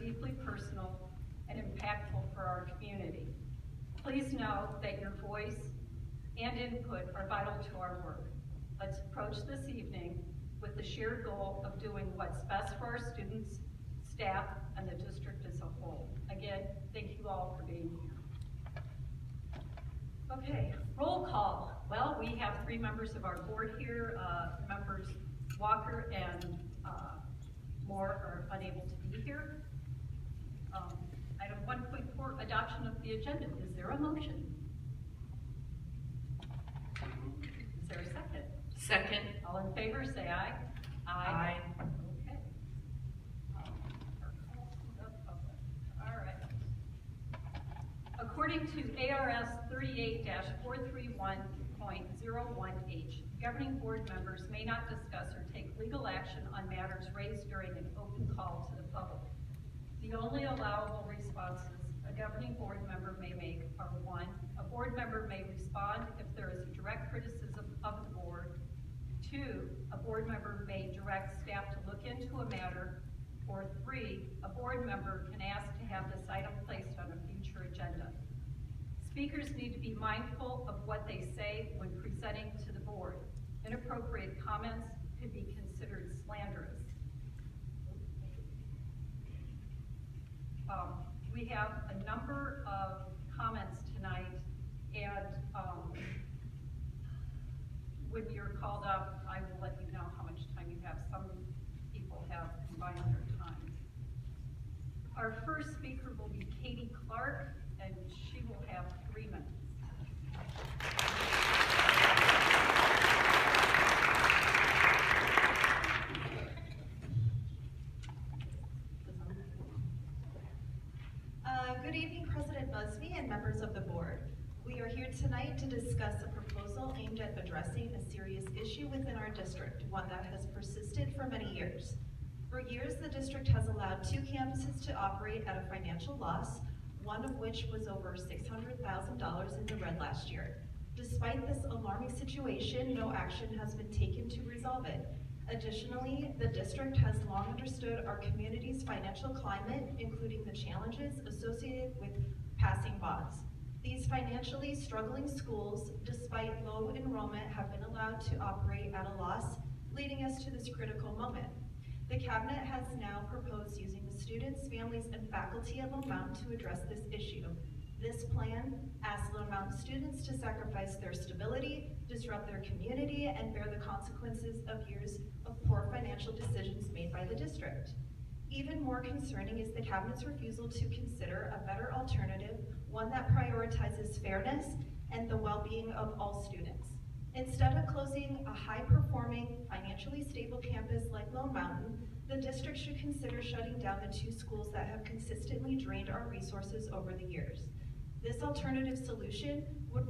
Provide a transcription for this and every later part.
deeply personal and impactful for our community. Please know that your voice and input are vital to our work. Let's approach this evening with the shared goal of doing what's best for our students, staff, and the district as a whole. Again, thank you all for being here. Okay, roll call. Well, we have 3 members of our board here. Members Walker and Moore are unable to be here. Item 1.4, adoption of the agenda. Is there a motion? Is there a second? Second. All in favor, say aye. Aye. Okay. All right. According to ARS 38-431.01H, governing board members may not discuss or take legal action on matters raised during an open call to the public. The only allowable responses a governing board member may make are: 1, a board member may respond if there is a direct criticism of the board; 2, a board member may direct staff to look into a matter; or 3, a board member can ask to have this item placed on a future agenda. Speakers need to be mindful of what they say when presenting to the board. Inappropriate comments could be considered slanderous. We have a number of comments tonight, and when you're called up, I will let you know how much time you have. Some people have combined their times. Our first speaker will be Katie Clark, and she will have 3 minutes. Good evening, President Busby and members of the board. We are here tonight to discuss a proposal aimed at addressing a serious issue within our district, one that has persisted for many years. For years, the district has allowed 2 campuses to operate at a financial loss, one of which was over $600,000 in the red last year. Despite this alarming situation, no action has been taken to resolve it. Additionally, the district has long understood our community's financial climate, including the challenges associated with passing bonds. These financially struggling schools, despite low enrollment, have been allowed to operate at a loss, leading us to this critical moment. The cabinet has now proposed using the students, families, and faculty at Lone Mountain to address this issue. This plan asks Lone Mountain students to sacrifice their stability, disrupt their community, and bear the consequences of years of poor financial decisions made by the district. Even more concerning is the cabinet's refusal to consider a better alternative, one that prioritizes fairness and the well-being of all students. Instead of closing a high-performing, financially stable campus like Lone Mountain, the district should consider shutting down the 2 schools that have consistently drained our resources over the years. This alternative solution would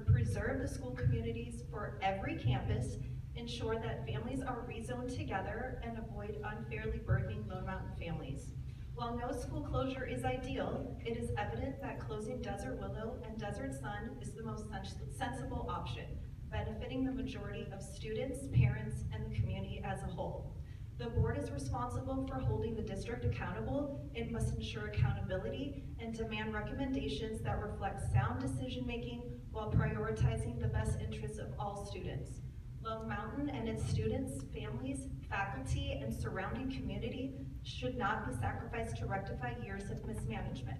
preserve the school communities for every campus, ensure that families are rezoned together, and avoid unfairly burdening Lone Mountain families. While no school closure is ideal, it is evident that closing Desert Willow and Desert Sun is the most sensible option, benefiting the majority of students, parents, and the community as a whole. The board is responsible for holding the district accountable. It must ensure accountability and demand recommendations that reflect sound decision-making while prioritizing the best interests of all students. Lone Mountain and its students, families, faculty, and surrounding community should not be sacrificed to rectify years of mismanagement.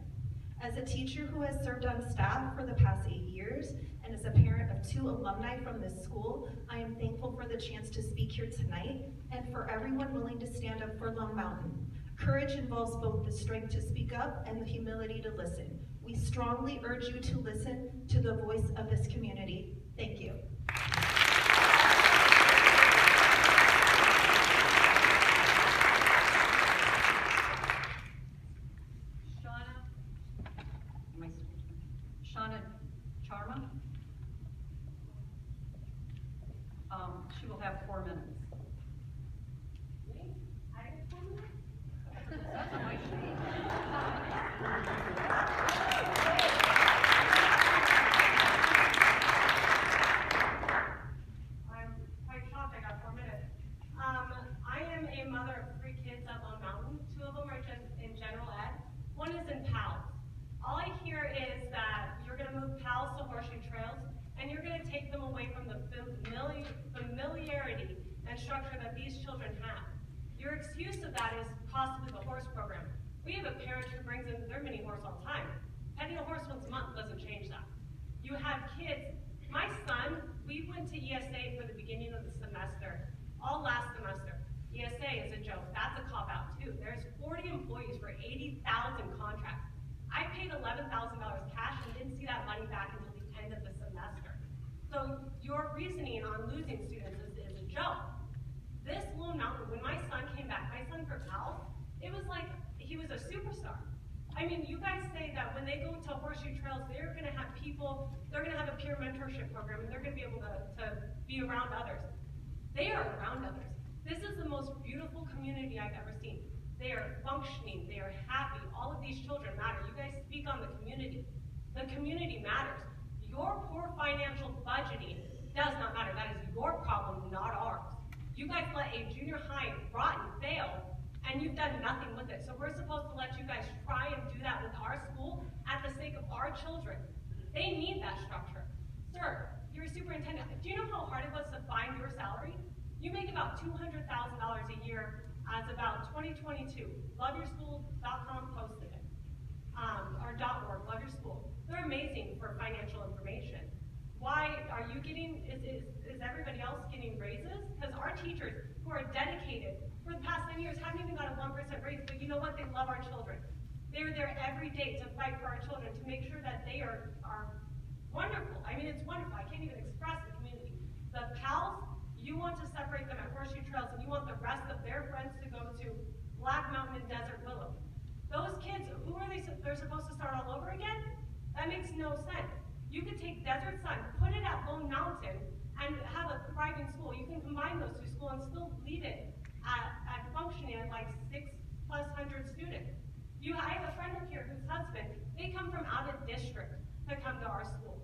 As a teacher who has served on staff for the past 8 years, and as a parent of 2 alumni from this school, I am thankful for the chance to speak here tonight and for everyone willing to stand up for Lone Mountain. Courage involves both the strength to speak up and the humility to listen. We strongly urge you to listen to the voice of this community. Thank you. Shauna Charma. She will have 4 minutes. I have 4 minutes? That's on my sheet. I'm quite shocked I got 4 minutes. I am a mother of 3 kids at Lone Mountain. 2 of them are just in general All I hear is that you're gonna move PALs to Horseshoe Trails, and you're gonna take them away from the familiarity and structure that these children have. Your excuse of that is possibly the horse program. We have a parent who brings in their mini horse all the time. Petting a horse once a month doesn't change that. You have kids. My son, we went to ESA for the beginning of the semester, all last semester. ESA is a joke. That's a cop-out too. There's 40 employees for 80,000 contracts. I paid $11,000 cash and didn't see that money back until the end of the semester. So your reasoning on losing students is a joke. This Lone Mountain, when my son came back, my son for PALS, it was like he was a superstar. I mean, you guys say that when they go to Horseshoe Trails, they're gonna have people, they're gonna have a peer mentorship program, and they're gonna be able to be around others. They are around others. This is the most beautiful community I've ever seen. They are functioning, they are happy. All of these children matter. You guys speak on the community. The community matters. Your poor financial budgeting does not matter. That is your problem, not ours. You guys let a junior high rot and fail, and you've done nothing with it. So we're supposed to let you guys try and do that with our school at the sake of our children. They need that structure. Sir, you're a superintendent. Do you know how hard it was to find your salary? You make about $200,000 a year as about 2022. LoveYourSchool.com posted it. Or .org, Love Your School. They're amazing for financial information. Why are you getting, is everybody else getting raises? Because our teachers who are dedicated for the past 10 years haven't even got a 1% raise, but you know what? They love our children. They're there every day to fight for our children, to make sure that they are wonderful. I mean, it's wonderful. I can't even express the community. The PALs, you want to separate them at Horseshoe Trails, and you want the rest of their friends to go to Black Mountain and Desert Willow. Those kids, who are they, they're supposed to start all over again? That makes no sense. You could take Desert Sun, put it at Lone Mountain, and have a thriving school. You can combine those two schools and still leave it at functioning at like 600+ students. I have a friend up here whose husband, they come from out of district to come to our school.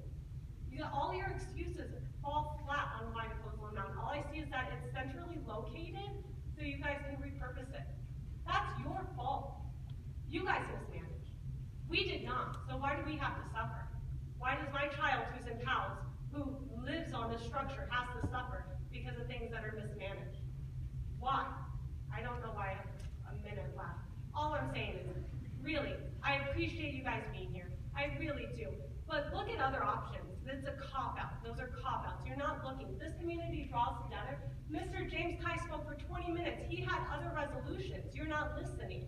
All your excuses fall flat on why to close Lone Mountain. All I see is that it's centrally located so you guys can repurpose it. That's your fault. You guys mismanaged. We did not, so why do we have to suffer? Why does my child who's in PALS, who lives on this structure, has to suffer because of things that are mismanaged? Why? I don't know why I have a minute left. All I'm saying is, really, I appreciate you guys being here. I really do. But look at other options. It's a cop-out. Those are cop-outs. You're not looking. This community draws together. Mr. James Kai spoke for 20 minutes. He had other resolutions. You're not listening.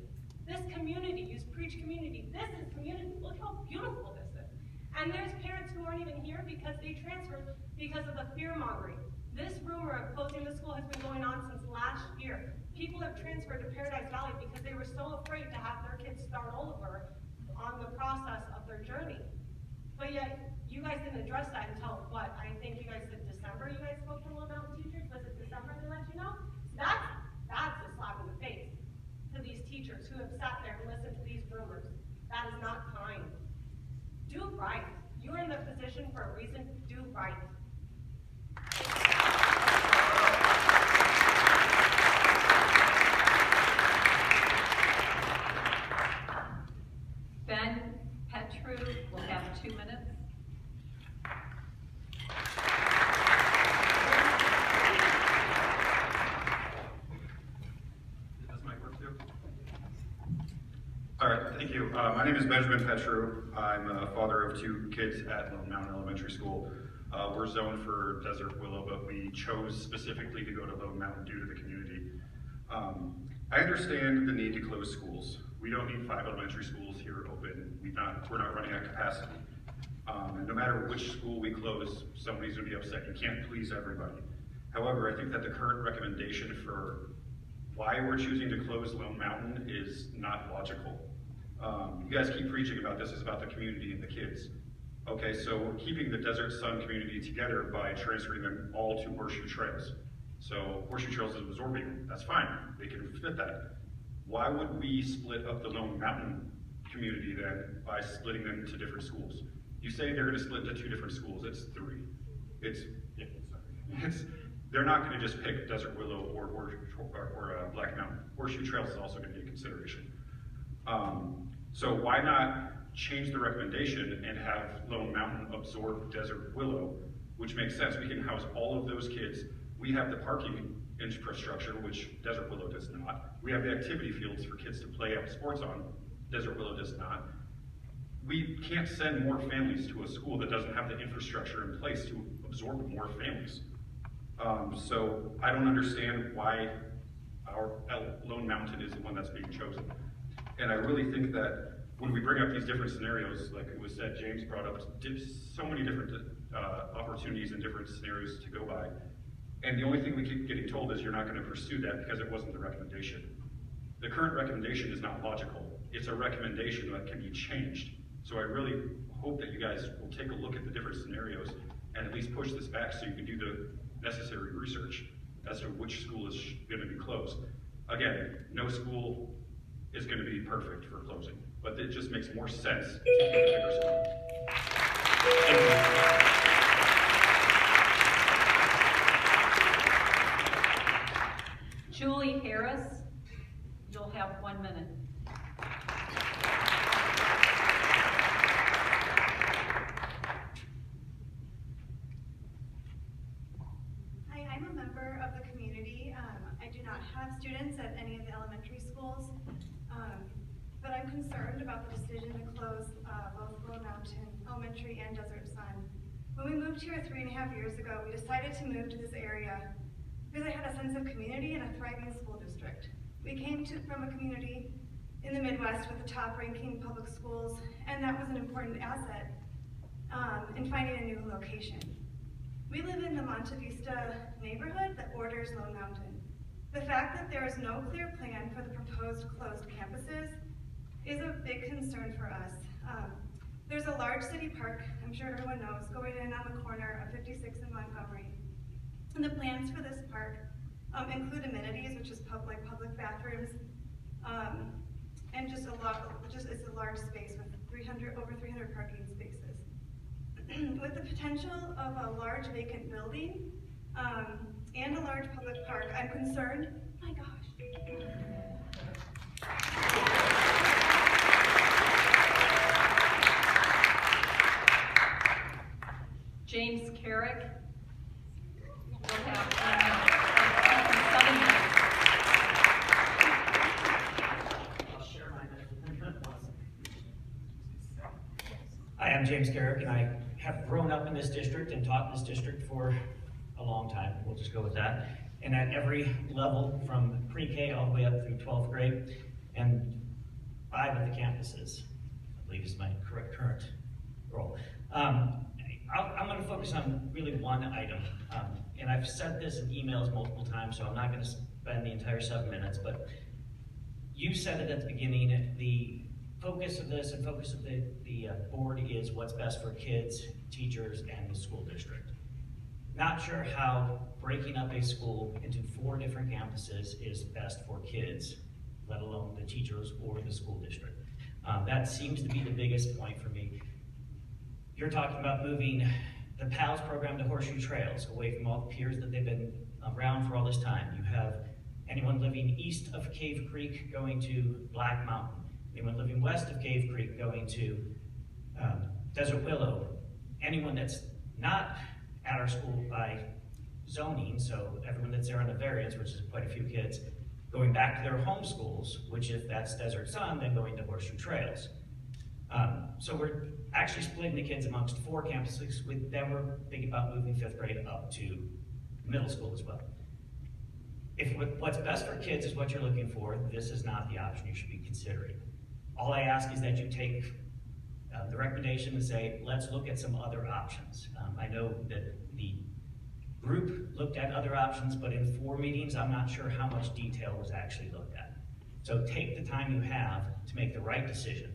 This community, you preach community. This is community. Look how beautiful this is. And there's parents who aren't even here because they transferred because of the fear-mongering. This rumor of closing the school has been going on since last year. People have transferred to Paradise Valley because they were so afraid to have their kids start over on the process of their journey. But yet, you guys didn't address that until, what, I think you guys said December you guys spoke to Lone Mountain teachers? Was it December they let you know? That's a slap in the face to these teachers who have sat there and listened to these rumors. That is not kind. Do right. You're in the position for a reason. Do right. Ben Petru will have 2 minutes. Does my work too? All right, thank you. My name is Benjamin Petru. I'm a father of 2 kids at Lone Mountain Elementary School. We're zoned for Desert Willow, but we chose specifically to go to Lone Mountain due to the community. I understand the need to close schools. We don't need 5 elementary schools here open. We're not running at capacity. And no matter which school we close, somebody's gonna be upset. You can't please everybody. However, I think that the current recommendation for why we're choosing to close Lone Mountain is not logical. You guys keep preaching about this is about the community and the kids. Okay, so we're keeping the Desert Sun community together by transferring them all to Horseshoe Trails. So Horseshoe Trails is absorbing, that's fine, they can fit that. Why would we split up the Lone Mountain community then by splitting them into different schools? You say they're gonna split into 2 different schools, it's 3. They're not gonna just pick Desert Willow or Black Mountain. Horseshoe Trails is also gonna be a consideration. So why not change the recommendation and have Lone Mountain absorb Desert Willow, which makes sense. We can house all of those kids. We have the parking infrastructure, which Desert Willow does not. We have the activity fields for kids to play up sports on. Desert Willow does not. We can't send more families to a school that doesn't have the infrastructure in place to absorb more families. So I don't understand why our Lone Mountain is the one that's being chosen. And I really think that when we bring up these different scenarios, like it was said, James brought up so many different opportunities and different scenarios to go by. And the only thing we keep getting told is you're not going to pursue that because it wasn't the recommendation. The current recommendation is not logical. It's a recommendation that can be changed. So I really hope that you guys will take a look at the different scenarios and at least push this back so you can do the necessary research as to which school is going to be closed. Again, no school is going to be perfect for closing, but it just makes more sense to keep a bigger school. Julie Harris, you'll have 1 minute. Hi, I'm a member of the community. I do not have students at any of the elementary schools, but I'm concerned about the decision to close both Lone Mountain Elementary and Desert Sun. When we moved here 3.5 years ago, we decided to move to this area because I had a sense of community and a thriving school district. We came from a community in the Midwest with the top-ranking public schools, and that was an important asset in finding a new location. We live in the Monte Vista neighborhood that borders Lone Mountain. The fact that there is no clear plan for the proposed closed campuses is a big concern for us. There's a large city park, I'm sure everyone knows, going in on the corner of 56 and Montgomery. And the plans for this park include amenities, which is public bathrooms, and just it's a large space with over 300 parking spaces. With the potential of a large vacant building and a large public park, I'm concerned. My gosh. James Carrick, you'll have 7 minutes. I'll share mine. Hi, I'm James Carrick, and I have grown up in this district and taught in this district for a long time. We'll just go with that. And at every level, from pre-K all the way up through 12th grade, and 5 of the campuses, I believe is my current role. I'm going to focus on really one item, and I've said this in emails multiple times, so I'm not going to spend the entire 7 minutes, but you said it at the beginning, the focus of this and focus of the board is what's best for kids, teachers, and the school district. Not sure how breaking up a school into 4 different campuses is best for kids, let alone the teachers or the school district. That seems to be the biggest point for me. You're talking about moving the PALS program to Horseshoe Trails, away from all the peers that they've been around for all this time. You have anyone living east of Cave Creek going to Black Mountain. Anyone living west of Cave Creek going to Desert Willow. Anyone that's not at our school by zoning, so everyone that's there on the variance, which is quite a few kids, going back to their home schools, which if that's Desert Sun, then going to Horseshoe Trails. So we're actually splitting the kids amongst 4 campuses. Then we're thinking about moving 5th grade up to middle school as well. If what's best for kids is what you're looking for, this is not the option you should be considering. All I ask is that you take the recommendation and say, let's look at some other options. I know that the group looked at other options, but in 4 meetings, I'm not sure how much detail was actually looked at. So take the time you have to make the right decision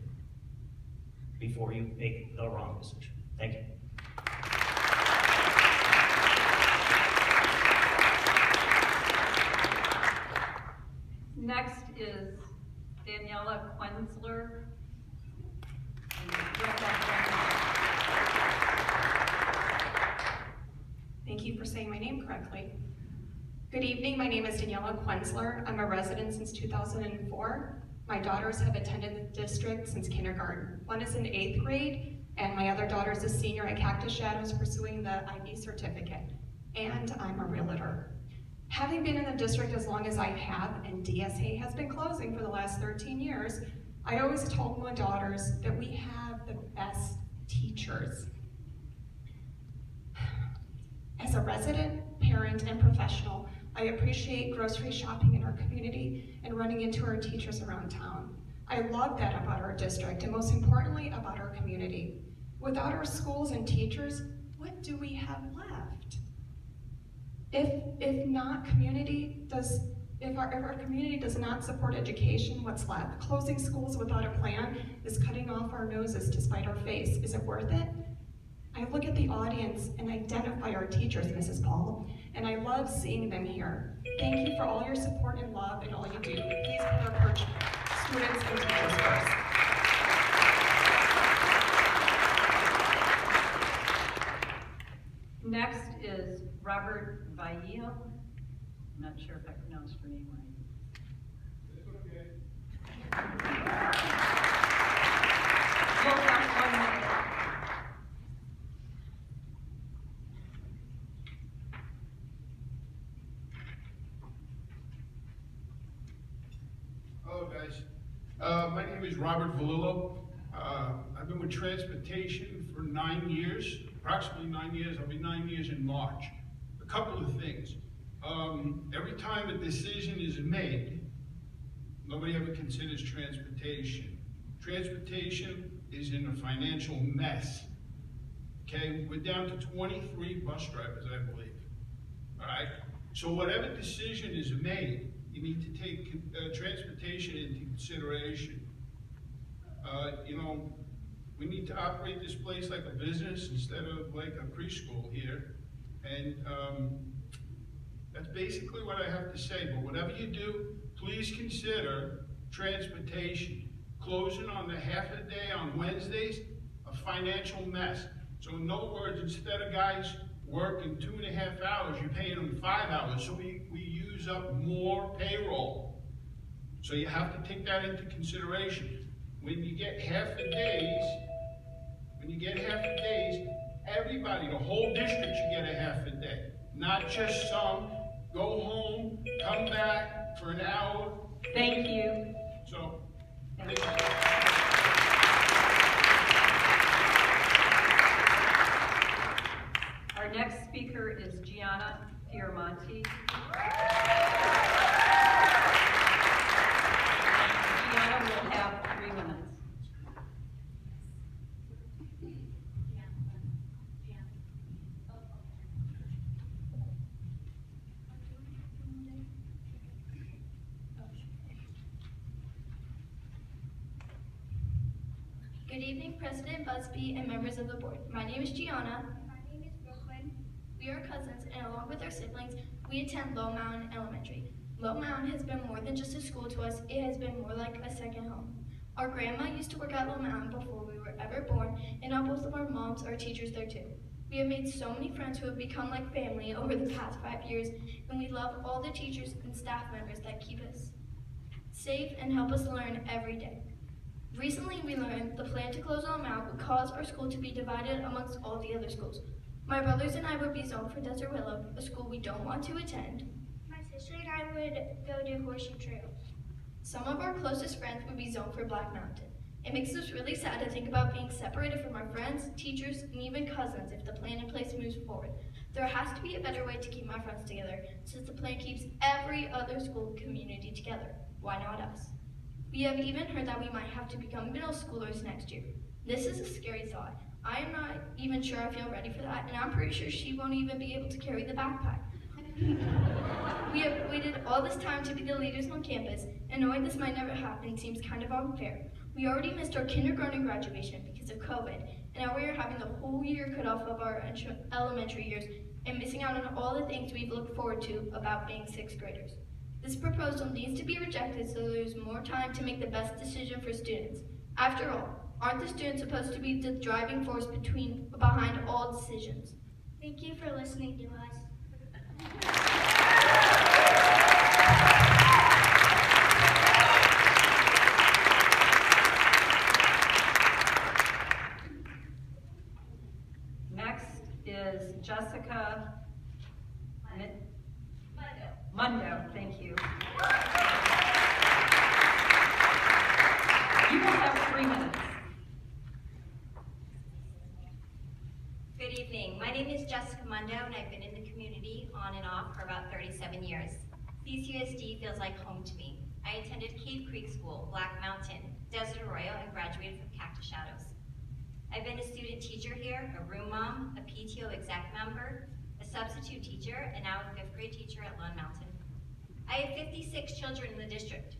before you make the wrong decision. Thank you. Next is Daniela Quenzler. Thank you for saying my name correctly. Good evening, my name is Daniela Quenzler. I'm a resident since 2004. My daughters have attended the district since kindergarten. One is in 8th grade, and my other daughter is a senior at Cactus Shadows pursuing the IB certificate. And I'm a realtor. Having been in the district as long as I have, and DSA has been closing for the last 13 years, I always told my daughters that we have the best teachers. As a resident, parent, and professional, I appreciate grocery shopping in our community and running into our teachers around town. I love that about our district, and most importantly, about our community. Without our schools and teachers, what do we have left? If our community does not support education, what's left? Closing schools without a plan is cutting off our noses to spite our face. Is it worth it? I look at the audience and identify our teachers, Mrs. Paul, and I love seeing them here. Thank you for all your support and love and all you do. Please put our students and teachers first. Next is Robert Vallejo. I'm not sure if I pronounced her name right. You'll have 1 minute. Hello, guys. My name is Robert Valillo. I've been with transportation for 9 years, approximately 9 years. I'll be 9 years in March. A couple of things. Every time a decision is made, nobody ever considers transportation. Transportation is in a financial mess. Okay, we're down to 23 bus drivers, I believe. All right, so whatever decision is made, you need to take transportation into consideration. We need to operate this place like a business instead of like a preschool here. And that's basically what I have to say. But whatever you do, please consider transportation. Closing on the half a day on Wednesdays, a financial mess. So in other words, instead of guys working 2.5 hours, you're paying them 5 hours. So we use up more payroll. So you have to take that into consideration. When you get half a days, everybody, the whole district should get a half a day. Not just some, go home, come back for an hour. Thank you. So, Thank you. Our next speaker is Gianna Fioramonti. Gianna will have 3 minutes. Good evening, President Busby and members of the board. My name is Gianna. My name is Brooklyn. We are cousins, and along with our siblings, we attend Low Mountain Elementary. Low Mountain has been more than just a school to us, it has been more like a second home. Our grandma used to work at Low Mountain before we were ever born, and now both of our moms are teachers there too. We have made so many friends who have become like family over the past 5 years, and we love all the teachers and staff members that keep us safe and help us learn every day. Recently, we learned the plan to close Low Mountain would cause our school to be divided amongst all the other schools. My brothers and I would be zoned for Desert Willow, a school we don't want to attend. My sister and I would go to Horseshoe Trail. Some of our closest friends would be zoned for Black Mountain. It makes us really sad to think about being separated from our friends, teachers, and even cousins if the plan in place moves forward. There has to be a better way to keep my friends together, since the plan keeps every other school community together. Why not us? We have even heard that we might have to become middle schoolers next year. This is a scary thought. I am not even sure I feel ready for that, and I'm pretty sure she won't even be able to carry the backpack. We have waited all this time to be the leaders on campus, and knowing this might never happen seems kind of unfair. We already missed our kindergarten graduation because of COVID, and now we are having the whole year cut off of our elementary years and missing out on all the things we've looked forward to about being 6th graders. This proposal needs to be rejected so there's more time to make the best decision for students. After all, aren't the students supposed to be the driving force behind all decisions? Thank you for listening to us. feels like home to me. I attended Cave Creek School, Black Mountain, Desert Arroyo, and graduated from Cactus Shadows. I've been a student teacher here, a room mom, a PTO exec member, a substitute teacher, and now a 5th grade teacher at Lone Mountain. I have 56 children in the district.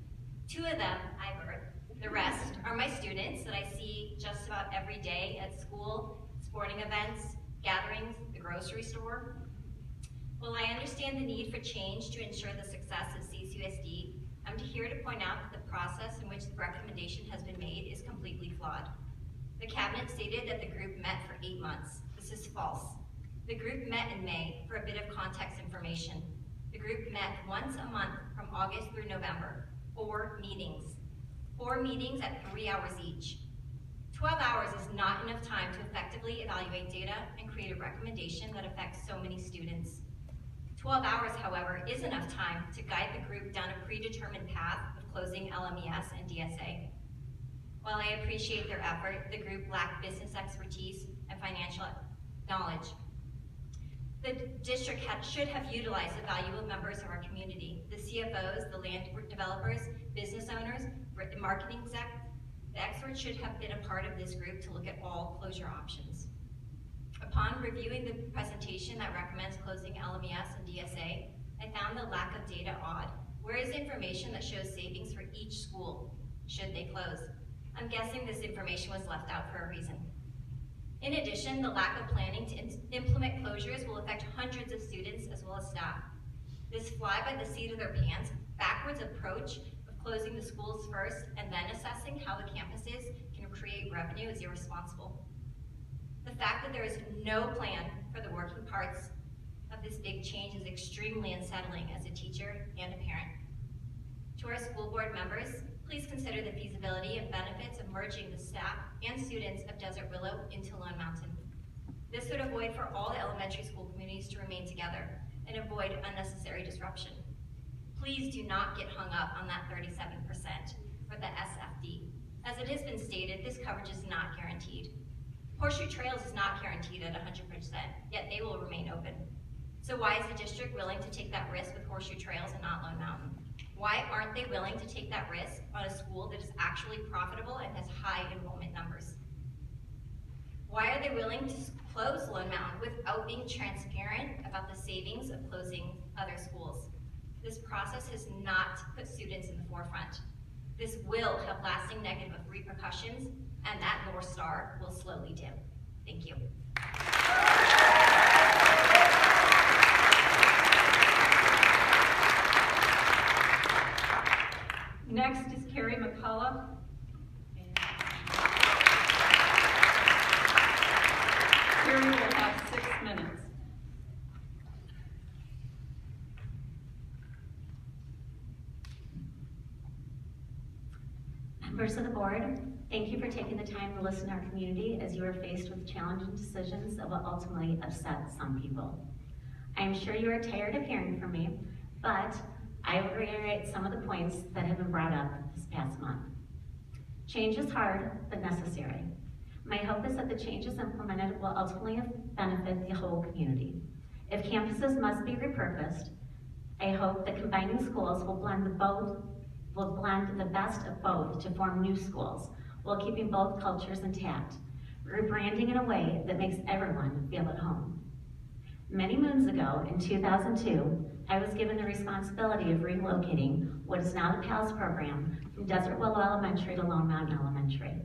2 of them I birthed. The rest are my students that I see just about every day at school, sporting events, gatherings, the grocery store. While I understand the need for change to ensure the success of CCUSD, I'm here to point out that the process in which the recommendation has been made is completely flawed. The cabinet stated that the group met for 8 months. This is false. The group met in May. For a bit of context information, the group met once a month from August through November. 4 meetings. 4 meetings at 3 hours each. 12 hours is not enough time to effectively evaluate data and create a recommendation that affects so many students. 12 hours, however, is enough time to guide the group down a predetermined path of closing LMES and DSA. While I appreciate their effort, the group lacked business expertise and financial knowledge. The district should have utilized the valuable members of our community, the CFOs, the land developers, business owners, the marketing exec. The experts should have been a part of this group to look at all closure options. Upon reviewing the presentation that recommends closing LMES and DSA, I found the lack of data odd. Where is information that shows savings for each school should they close? I'm guessing this information was left out for a reason. In addition, the lack of planning to implement closures will affect hundreds of students as well as staff. This fly by the seat of their pants, backwards approach of closing the schools first and then assessing how the campuses can create revenue is irresponsible. The fact that there is no plan for the working parts of this big change is extremely unsettling as a teacher and a parent. To our school board members, please consider the feasibility and benefits of merging the staff and students of Desert Willow into Lone Mountain. This would avoid for all the elementary school communities to remain together and avoid unnecessary disruption. Please do not get hung up on that 37% for the SFD. As it has been stated, this coverage is not guaranteed. Horseshoe Trails is not guaranteed at 100%, yet they will remain open. So why is the district willing to take that risk with Horseshoe Trails and not Lone Mountain? Why aren't they willing to take that risk on a school that is actually profitable and has high enrollment numbers? Why are they willing to close Lone Mountain without being transparent about the savings of closing other schools? This process has not put students in the forefront. This will have lasting negative repercussions, and that North Star will slowly dim. Thank you. Next is Carrie McCullough. Carrie will have 6 minutes. Members of the board, thank you for taking the time to listen to our community as you are faced with challenging decisions that will ultimately upset some people. I am sure you are tired of hearing from me, but I will reiterate some of the points that have been brought up this past month. Change is hard, but necessary. My hope is that the changes implemented will ultimately benefit the whole community. If campuses must be repurposed, I hope that combining schools will blend the best of both to form new schools, while keeping both cultures intact, rebranding in a way that makes everyone feel at home. Many moons ago, in 2002, I was given the responsibility of relocating what is now the PALS program from Desert Willow Elementary to Lone Mountain Elementary.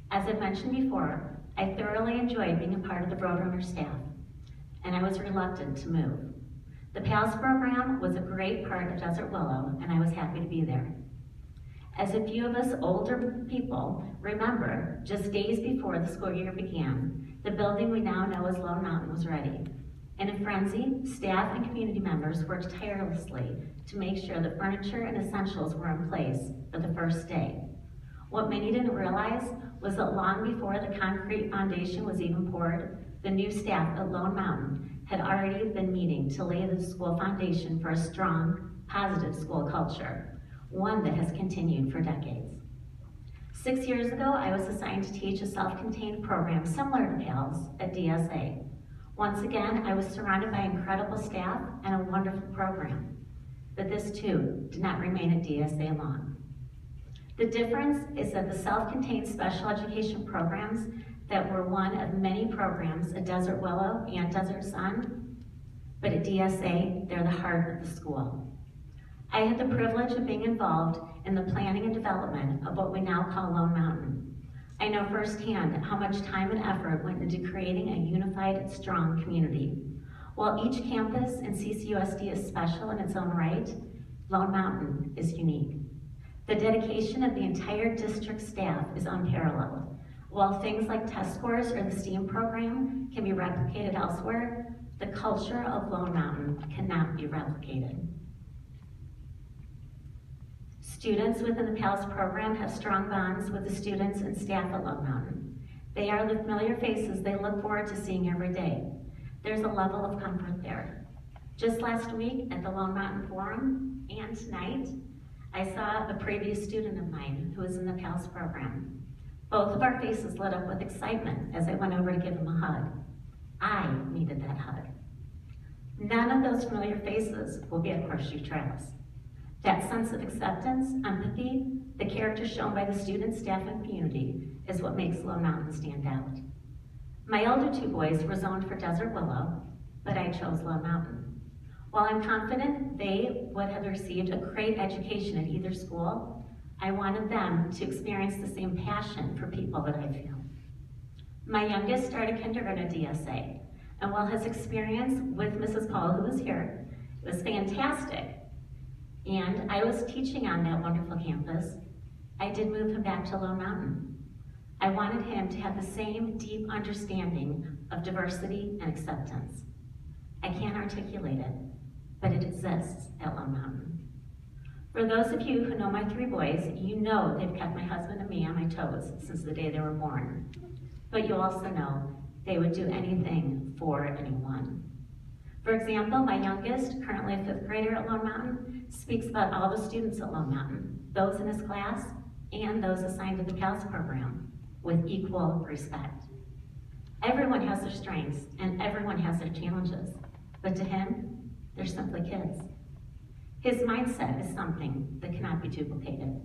As I've mentioned before, I thoroughly enjoyed being a part of the Roadrunner staff, and I was reluctant to move. The PALS program was a great part of Desert Willow, and I was happy to be there. As a few of us older people remember, just days before the school year began, the building we now know as Lone Mountain was ready. In a frenzy, staff and community members worked tirelessly to make sure the furniture and essentials were in place for the first day. What many didn't realize was that long before the concrete foundation was even poured, the new staff at Lone Mountain had already been meeting to lay the school foundation for a strong, positive school culture, one that has continued for decades. 6 years ago, I was assigned to teach a self-contained program similar to PALS at DSA. Once again, I was surrounded by incredible staff and a wonderful program. but this too did not remain at DSA long. The difference is that the self-contained special education programs that were one of many programs at Desert Willow and Desert Sun, but at DSA, they're the heart of the school. I had the privilege of being involved in the planning and development of what we now call Lone Mountain. I know firsthand how much time and effort went into creating a unified, strong community. While each campus in CCUSD is special in its own right, Lone Mountain is unique. The dedication of the entire district staff is unparalleled. While things like test scores or the STEAM program can be replicated elsewhere, the culture of Lone Mountain cannot be replicated. Students within the PALS program have strong bonds with the students and staff at Lone Mountain. They are the familiar faces they look forward to seeing every day. There's a level of comfort there. Just last week at the Lone Mountain Forum and tonight, I saw a previous student of mine who was in the PALS program. Both of our faces lit up with excitement as I went over to give him a hug. I needed that hug. None of those familiar faces will be at Horseshoe Trails. That sense of acceptance, empathy, the character shown by the students, staff, and community is what makes Lone Mountain stand out. My older two boys were zoned for Desert Willow, but I chose Lone Mountain. While I'm confident they would have received a great education at either school, I wanted them to experience the same passion for people that I feel. My youngest started kindergarten at DSA, and while his experience with Mrs. Paul, who was here, was fantastic, and I was teaching on that wonderful campus, I did move him back to Lone Mountain. I wanted him to have the same deep understanding of diversity and acceptance. I can't articulate it, but it exists at Lone Mountain. For those of you who know my three boys, you know they've kept my husband and me on my toes since the day they were born. But you also know they would do anything for anyone. For example, my youngest, currently a 5th grader at Lone Mountain, speaks about all the students at Lone Mountain, those in his class and those assigned to the PALS program, with equal respect. Everyone has their strengths and everyone has their challenges, but to him, they're simply kids. His mindset is something that cannot be duplicated.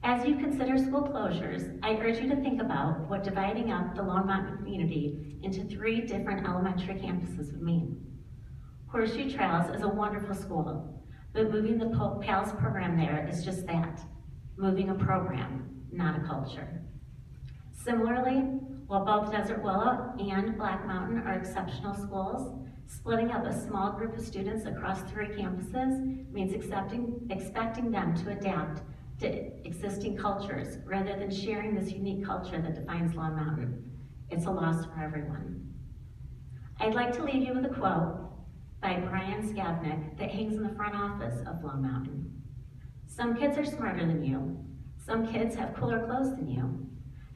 As you consider school closures, I urge you to think about what dividing up the Lone Mountain community into 3 different elementary campuses would mean. Horseshoe Trails is a wonderful school, but moving the PALS program there is just that, moving a program, not a culture. Similarly, while both Desert Willow and Black Mountain are exceptional schools, splitting up a small group of students across 3 campuses means expecting them to adapt to existing cultures rather than sharing this unique culture that defines Lone Mountain. It's a loss for everyone. I'd like to leave you with a quote by Brian Skavnik that hangs in the front office of Lone Mountain. Some kids are smarter than you. Some kids have cooler clothes than you.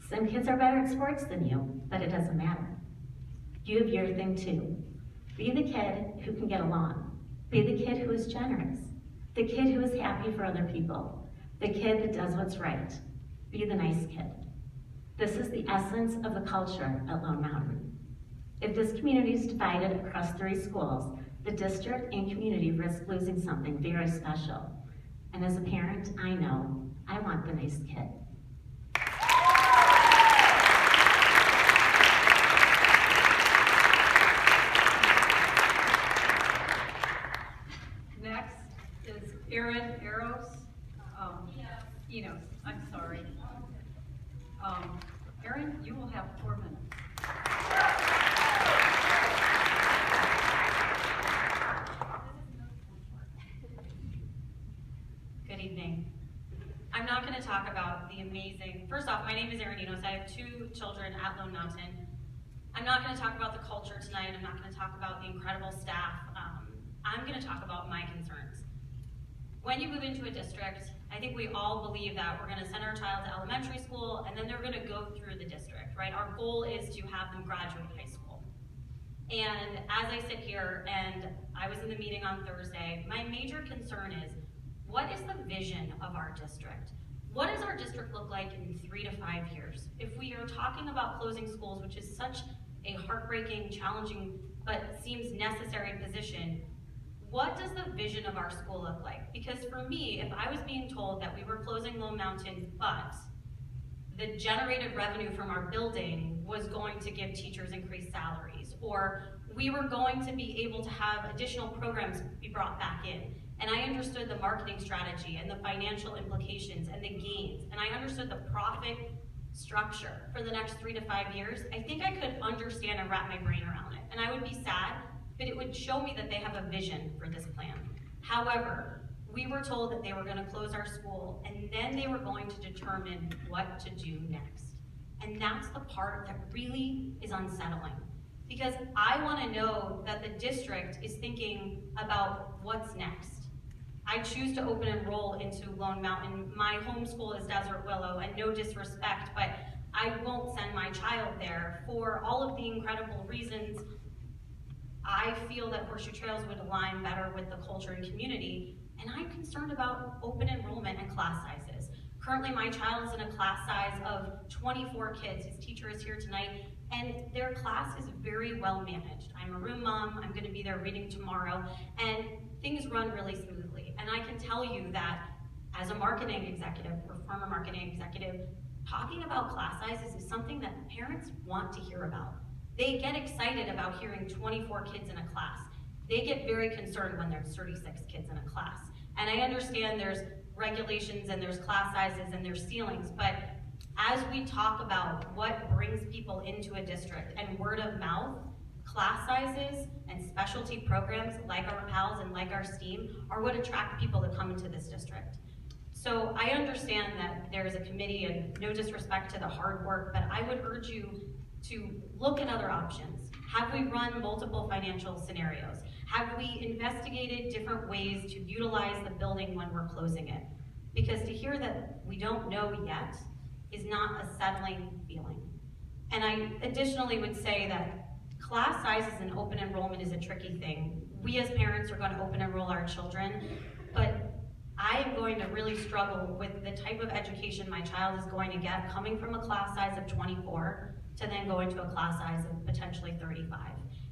Some kids are better at sports than you, but it doesn't matter. You have your thing too. Be the kid who can get along. Be the kid who is generous. The kid who is happy for other people. The kid that does what's right. Be the nice kid. This is the essence of the culture at Lone Mountain. If this community is divided across 3 schools, the district and community risk losing something very special. And as a parent, I know I want the nice kid. Next is Erin Eros. Enos, I'm sorry. Erin, you will have 4 minutes. Good evening. I'm not going to talk about the amazing, first off, my name is Erin Enos. I have 2 children at Lone Mountain. I'm not going to talk about the culture tonight. I'm not going to talk about the incredible staff. I'm going to talk about my concerns. When you move into a district, I think we all believe that we're going to send our child to elementary school and then they're going to go through the district, right? Our goal is to have them graduate high school. And as I sit here and I was in the meeting on Thursday, my major concern is, what is the vision of our district? What does our district look like in 3 to 5 years? If we are talking about closing schools, which is such a heartbreaking, challenging, but seems necessary position, what does the vision of our school look like? Because for me, if I was being told that we were closing Lone Mountain, but the generated revenue from our building was going to give teachers increased salaries, or we were going to be able to have additional programs be brought back in, and I understood the marketing strategy and the financial implications and the gains, and I understood the profit structure for the next 3 to 5 years, I think I could understand and wrap my brain around it. And I would be sad, but it would show me that they have a vision for this plan. However, we were told that they were going to close our school, and then they were going to determine what to do next. And that's the part that really is unsettling. Because I want to know that the district is thinking about what's next. I choose to open enroll into Lone Mountain. My home school is Desert Willow, and no disrespect, but I won't send my child there for all of the incredible reasons. I feel that Horseshoe Trails would align better with the culture and community, and I'm concerned about open enrollment and class sizes. Currently, my child is in a class size of 24 kids. His teacher is here tonight, and their class is very well managed. I'm a room mom, I'm gonna be there reading tomorrow, and things run really smoothly. And I can tell you that as a marketing executive or former marketing executive, talking about class sizes is something that parents want to hear about. They get excited about hearing 24 kids in a class. They get very concerned when there's 36 kids in a class. And I understand there's regulations and there's class sizes and there's ceilings, but as we talk about what brings people into a district and word of mouth, class sizes and specialty programs like our PALS and like our STEAM are what attract people to come into this district. So I understand that there's a committee, and no disrespect to the hard work, but I would urge you to look at other options. Have we run multiple financial scenarios? Have we investigated different ways to utilize the building when we're closing it? Because to hear that we don't know yet is not a settling feeling. And I additionally would say that class sizes and open enrollment is a tricky thing. We as parents are going to open enroll our children, but I am going to really struggle with the type of education my child is going to get coming from a class size of 24 to then going to a class size of potentially 35.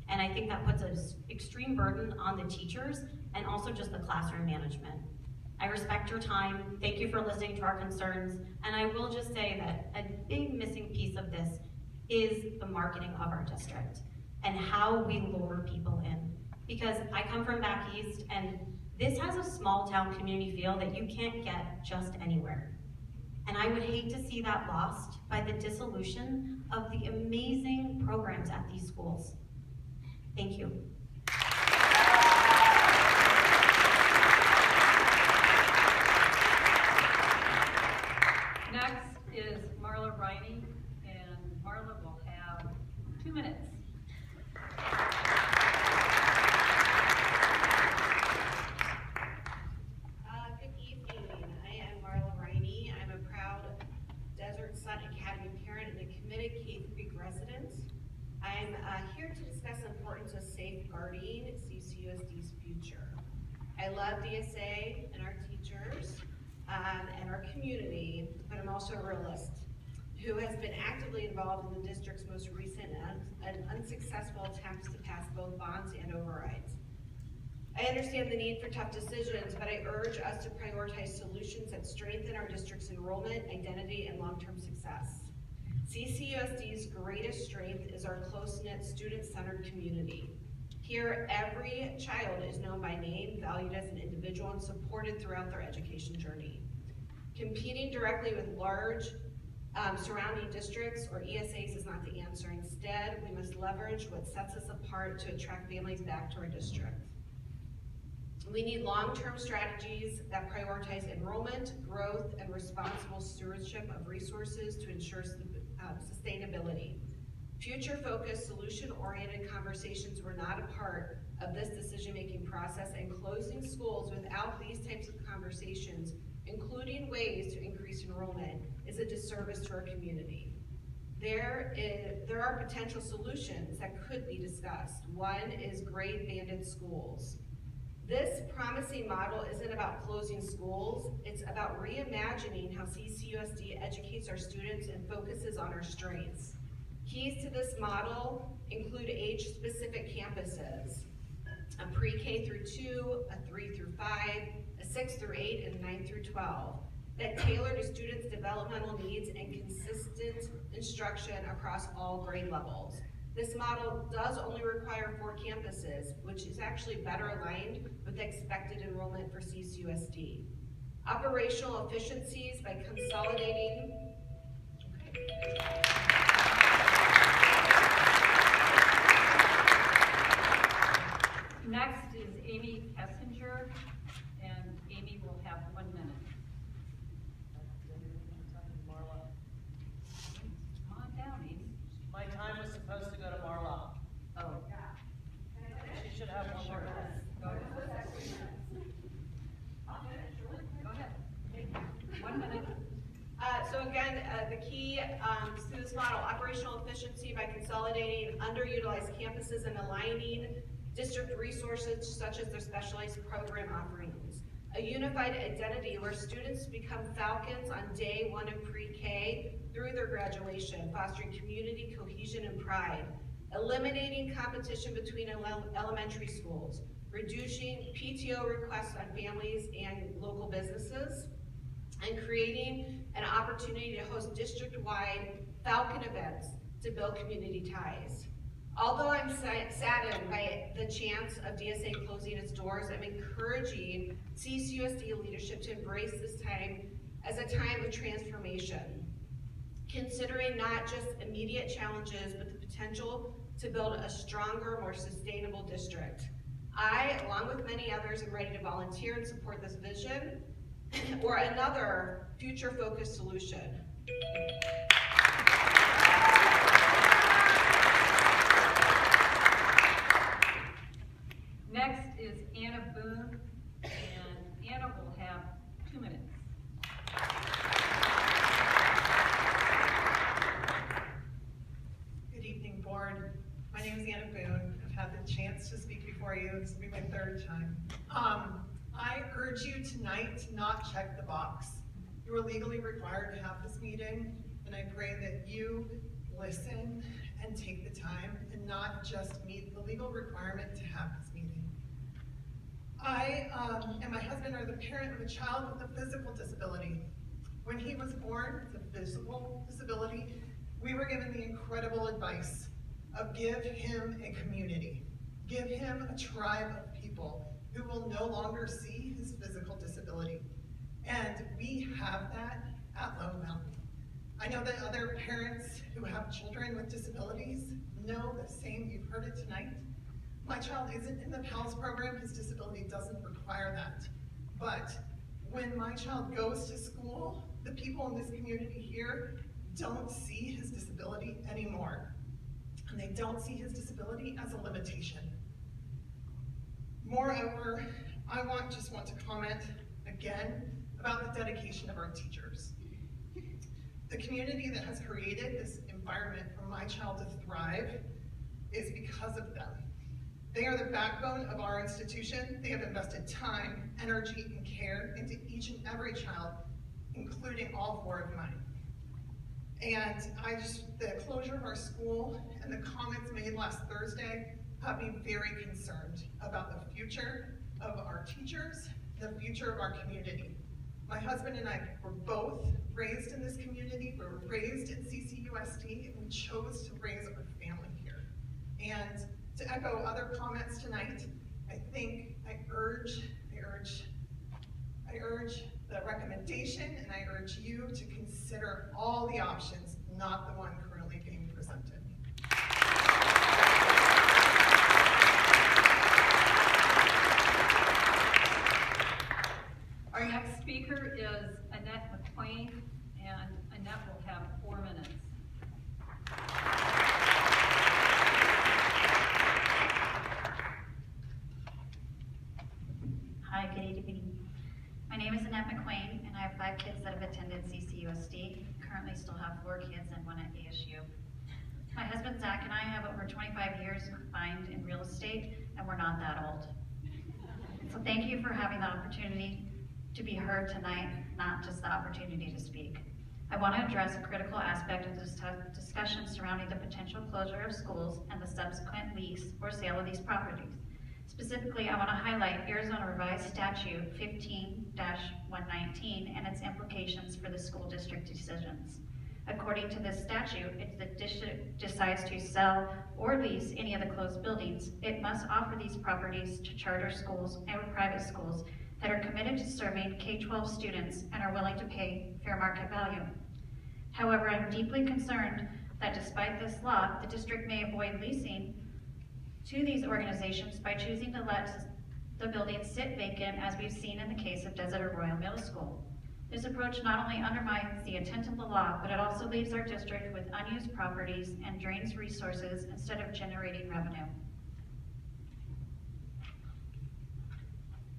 And I think that puts an extreme burden on the teachers and also just the classroom management. I respect your time. Thank you for listening to our concerns. And I will just say that a big missing piece of this is the marketing of our district and how we lure people in. Because I come from back east, and this has a small town community feel that you can't get just anywhere. And I would hate to see that lost by the dissolution of the amazing programs at these schools. Thank you. Next is Marla Riney, and Marla will have 2 minutes. Good evening. I am Marla Riney. I'm a proud Desert Sun Academy parent and a committed Cave Creek resident. I'm here to discuss the importance of safeguarding CCUSD's future. I love DSA and our teachers and our community, but I'm also a realist who has been actively involved in the district's most recent and unsuccessful attempts to pass both bonds and overrides. I understand the need for tough decisions, but I urge us to prioritize solutions that strengthen our district's enrollment, identity, and long-term success. CCUSD's greatest strength is our close-knit, student-centered community. Here, every child is known by name, valued as an individual, and supported throughout their education journey. Competing directly with large surrounding districts or ESAs is not the answer. Instead, we must leverage what sets us apart to attract families back to our district. We need long-term strategies that prioritize enrollment, growth, and responsible stewardship of resources to ensure sustainability. Future-focused, solution-oriented conversations were not a part of this decision-making process, and closing schools without these types of conversations, including ways to increase enrollment, is a disservice to our community. There are potential solutions that could be discussed. One is grade-banded schools. This promising model isn't about closing schools, it's about reimagining how CCUSD educates our students and focuses on our strengths. Keys to this model include age-specific campuses, a pre-K through 2, a 3 through 5, a 6 through 8, and a 9 through 12 that tailor to students' developmental needs and consistent instruction across all grade levels. This model does only require 4 campuses, which is actually better aligned with expected enrollment for CCUSD. Operational efficiencies by consolidating. Next is Amy Kessinger, and Amy will have 1 minute. Come on down, Amy. My time was supposed to go to Marla. Oh. She should have one more minute. Go ahead. Go ahead. 1 minute. So again, the key to this model, operational efficiency by consolidating underutilized campuses and aligning district resources such as their specialized program offerings. A unified identity where students become Falcons on day 1 of pre-K through their graduation, fostering community cohesion and pride. Eliminating competition between elementary schools, reducing PTO requests on families and local businesses, and creating an opportunity to host district-wide Falcon events to build community ties. Although I'm saddened by the chance of DSA closing its doors, I'm encouraging CCUSD leadership to embrace this time as a time of transformation, considering not just immediate challenges, but the potential to build a stronger, more sustainable district. I, along with many others, am ready to volunteer and support this vision or another future-focused solution. Next is Anna Boone, and Anna will have 2 minutes. Good evening, board. My name is Anna Boone. I've had the chance to speak before you. This will be my 3rd time. I urge you tonight to not check the box. You are legally required to have this meeting, and I pray that you listen and take the time and not just meet the legal requirement to have this meeting. I and my husband are the parent of a child with a physical disability. When he was born with a physical disability, we were given the incredible advice of give him a community, give him a tribe of people who will no longer see his physical disability. And we have that at Lone Mountain. I know that other parents who have children with disabilities know the same. You've heard it tonight. My child isn't in the PALS program. His disability doesn't require that. But when my child goes to school, the people in this community here don't see his disability anymore. And they don't see his disability as a limitation. Moreover, I just want to comment again about the dedication of our teachers. The community that has created this environment for my child to thrive is because of them. They are the backbone of our institution. They have invested time, energy, and care into each and every child, including all 4 of mine. And the closure of our school and the comments made last Thursday have me very concerned about the future of our teachers, the future of our community. My husband and I were both raised in this community. We were raised in CCUSD, and we chose to raise our family here. And to echo other comments tonight, I urge the recommendation, and I urge you to consider all the options, not the one currently being presented. Our next speaker is Annette McQueen, and Annette will have 4 minutes. Hi, good evening. My name is Annette McQueen, and I have 5 kids that have attended CCUSD. Currently still have 4 kids and 1 at ASU. My husband Zach and I have over 25 years combined in real estate, and we're not that old. So thank you for having the opportunity to be heard tonight, not just the opportunity to speak. I want to address a critical aspect of this discussion surrounding the potential closure of schools and the subsequent lease or sale of these properties. Specifically, I want to highlight Arizona Revised Statute 15-119 and its implications for the school district decisions. According to this statute, if the district decides to sell or lease any of the closed buildings, it must offer these properties to charter schools and private schools that are committed to serving K-12 students and are willing to pay fair market value. However, I'm deeply concerned that despite this law, the district may avoid leasing to these organizations by choosing to let the buildings sit vacant, as we've seen in the case of Desert Arroyo Middle School. This approach not only undermines the intent of the law, but it also leaves our district with unused properties and drains resources instead of generating revenue.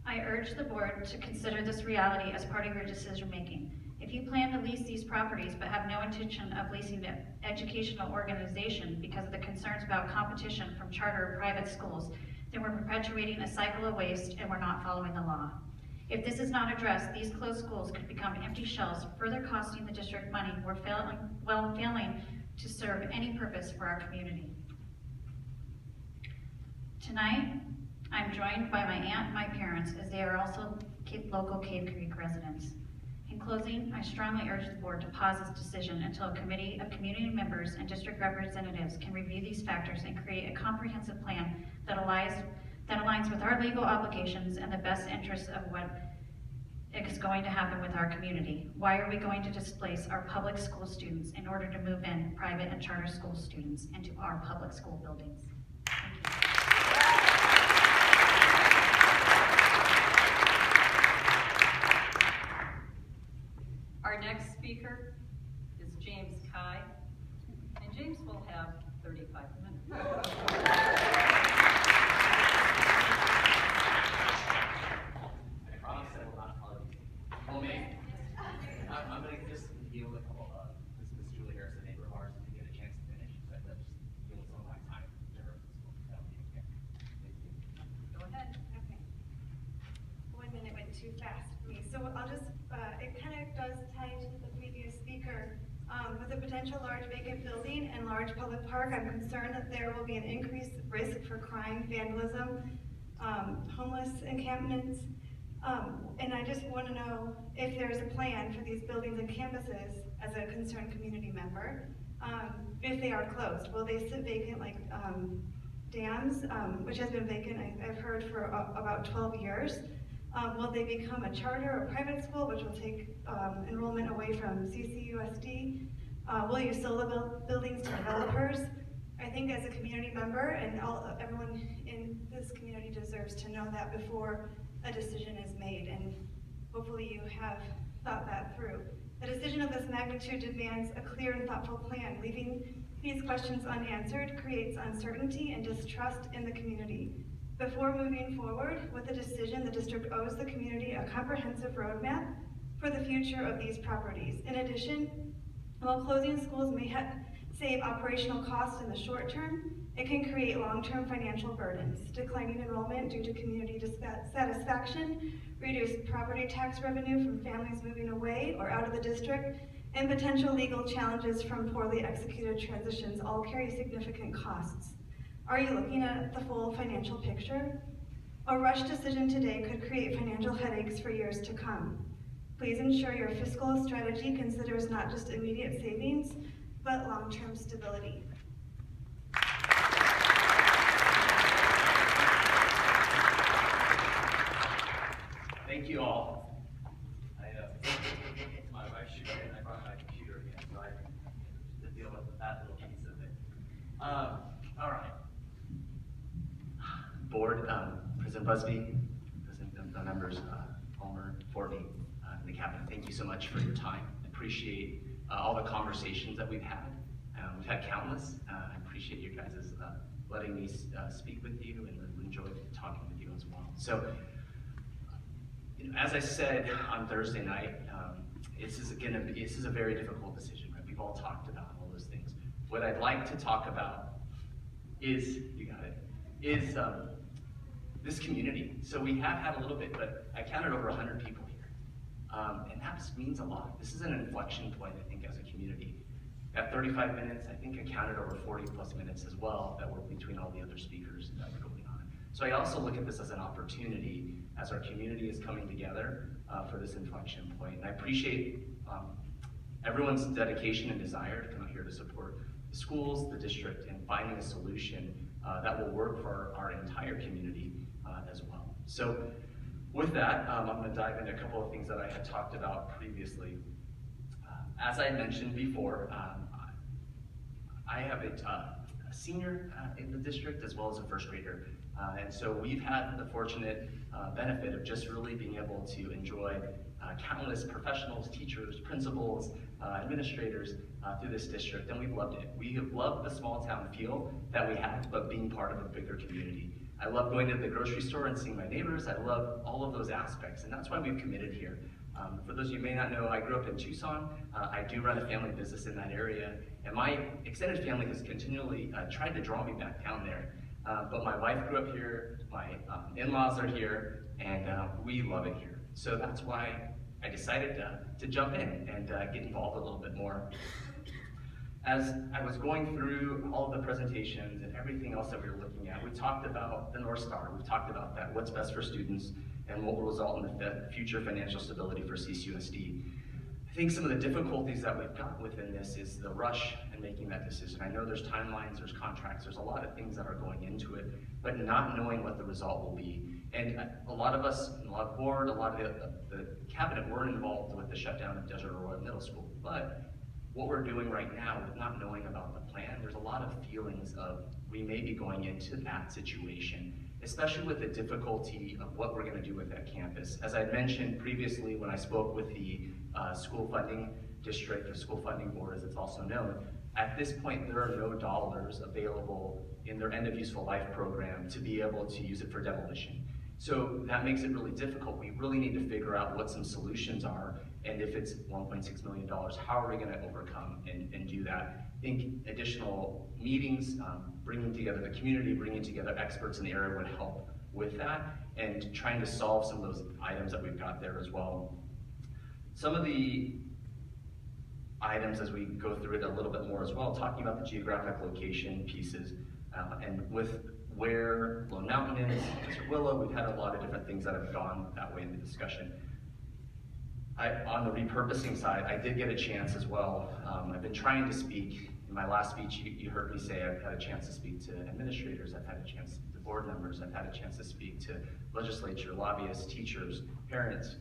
I urge the board to consider this reality as part of your decision making. If you plan to lease these properties but have no intention of leasing to educational organization because of the concerns about competition from charter or private schools, then we're perpetuating a cycle of waste and we're not following the law. If this is not addressed, these closed schools could become empty shells, further costing the district money while failing to serve any purpose for our community. Tonight, I'm joined by my aunt and my parents, as they are also local Cave Creek residents. In closing, I strongly urge the board to pause this decision until a committee of community members and district representatives can review these factors and create a comprehensive plan that aligns with our legal obligations and the best interests of what is going to happen with our community. Why are we going to displace our public school students in order to move in private and charter school students into our public school buildings? Our next speaker is James Kai, and James will have 35 minutes. Well, me. I'm going to just yield a couple of, this is Julie Harris, a neighbor of ours, and get a chance to finish, so I'd like to just yield some of my time to her. That would be okay. Thank you. Go ahead. Okay. 1 minute went too fast for me, so I'll just, it kind of does tie into the previous speaker. With a potential large vacant building and large public park, I'm concerned that there will be an increased risk for crime, vandalism, homeless encampments, and I just want to know if there's a plan for these buildings and campuses as a concerned community member. If they are closed, will they sit vacant like dams, which has been vacant, I've heard, for about 12 years? Will they become a charter or private school, which will take enrollment away from CCUSD? Will you sell the buildings to developers? I think as a community member, and everyone in this community deserves to know that before a decision is made, and hopefully you have thought that through. A decision of this magnitude demands a clear and thoughtful plan. Leaving these questions unanswered creates uncertainty and distrust in the community. Before moving forward with a decision, the district owes the community a comprehensive roadmap for the future of these properties. In addition, while closing schools may save operational costs in the short term, it can create long-term financial burdens. Declining enrollment due to community dissatisfaction, reduced property tax revenue from families moving away or out of the district, and potential legal challenges from poorly executed transitions all carry significant costs. Are you looking at the full financial picture? A rushed decision today could create financial headaches for years to come. Please ensure your fiscal strategy considers not just immediate savings, but long-term stability. Thank you all. My wife should and I brought my computer again, so I have to deal with that little piece of it. All right. Board, President Busby, President members, Palmer, Fortney, and the cabinet, thank you so much for your time. I appreciate all the conversations that we've had. We've had countless. I appreciate you guys letting me speak with you and enjoy talking with you as well. So, as I said on Thursday night, this is a very difficult decision, right? We've all talked about all those things. What I'd like to talk about is, this community. So we have had a little bit, but I counted over 100 people here. And that means a lot. This is an inflection point, I think, as a community. At 35 minutes, I think I counted over 40 plus minutes as well that were between all the other speakers that were going on. So I also look at this as an opportunity as our community is coming together for this inflection point. And I appreciate everyone's dedication and desire to come out here to support the schools, the district, and finding a solution that will work for our entire community as well. So with that, I'm going to dive into a couple of things that I had talked about previously. As I mentioned before, I have a senior in the district as well as a first grader. And so we've had the fortunate benefit of just really being able to enjoy countless professionals, teachers, principals, administrators through this district, and we've loved it. We have loved the small town feel that we have, but being part of a bigger community. I love going to the grocery store and seeing my neighbors. I love all of those aspects, and that's why we've committed here. For those of you who may not know, I grew up in Tucson. I do run a family business in that area, and my extended family has continually tried to draw me back down there. But my wife grew up here, my in-laws are here, and we love it here. So that's why I decided to jump in and get involved a little bit more. As I was going through all of the presentations and everything else that we were looking at, we talked about the North Star. We've talked about that, what's best for students, and what will result in the future financial stability for CCUSD. I think some of the difficulties that we've got within this is the rush in making that decision. I know there's timelines, there's contracts, there's a lot of things that are going into it, but not knowing what the result will be. And a lot of us, a lot of board, a lot of the cabinet weren't involved with the shutdown of Desert Aurora Middle School. But what we're doing right now with not knowing about the plan, there's a lot of feelings of we may be going into that situation, especially with the difficulty of what we're going to do with that campus. As I mentioned previously when I spoke with the school funding district, or school funding board as it's also known, at this point there are no dollars available in their end of useful life program to be able to use it for demolition. So that makes it really difficult. We really need to figure out what some solutions are, and if it's $1.6 million, how are we going to overcome and do that? I think additional meetings, bringing together the community, bringing together experts in the area would help with that, and trying to solve some of those items that we've got there as well. Some of the items as we go through it a little bit more as well, talking about the geographic location pieces, and with where Lone Mountain is, Desert Willow, we've had a lot of different things that have gone that way in the discussion. On the repurposing side, I did get a chance as well. I've been trying to speak. In my last speech, you heard me say I've had a chance to speak to administrators, I've had a chance to speak to board members, I've had a chance to speak to legislature, lobbyists, teachers, parents,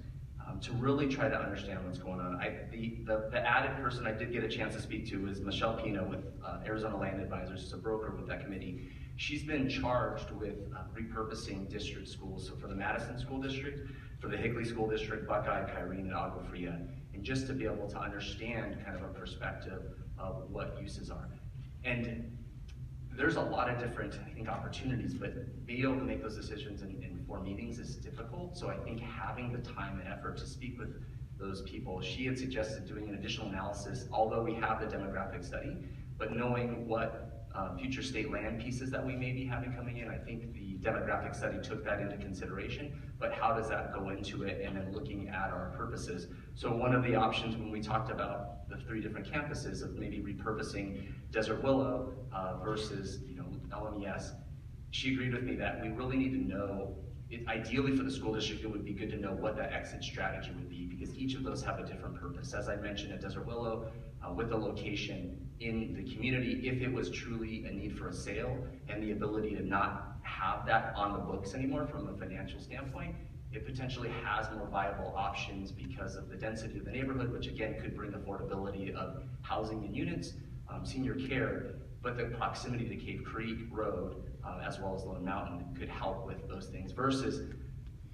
to really try to understand what's going on. The added person I did get a chance to speak to is Michelle Pino with Arizona Land Advisors, who's a broker with that committee. She's been charged with repurposing district schools, so for the Madison School District, for the Higley School District, Buckeye, Kyrene, and Agua Fria, and just to be able to understand kind of a perspective of what uses are. And there's a lot of different, I think, opportunities, but being able to make those decisions in 4 meetings is difficult. So I think having the time and effort to speak with those people, she had suggested doing an additional analysis, although we have the demographic study, but knowing what future state land pieces that we may be having coming in. I think the demographic study took that into consideration, but how does that go into it, and then looking at our purposes. So one of the options when we talked about the 3 different campuses of maybe repurposing Desert Willow versus LMES, she agreed with me that we really need to know, ideally for the school district, it would be good to know what that exit strategy would be, because each of those have a different purpose. As I mentioned at Desert Willow, with the location in the community, if it was truly a need for a sale and the ability to not have that on the books anymore from a financial standpoint, it potentially has more viable options because of the density of the neighborhood, which again could bring affordability of housing and units, senior care, but the proximity to Cave Creek Road, as well as Lone Mountain, could help with those things, versus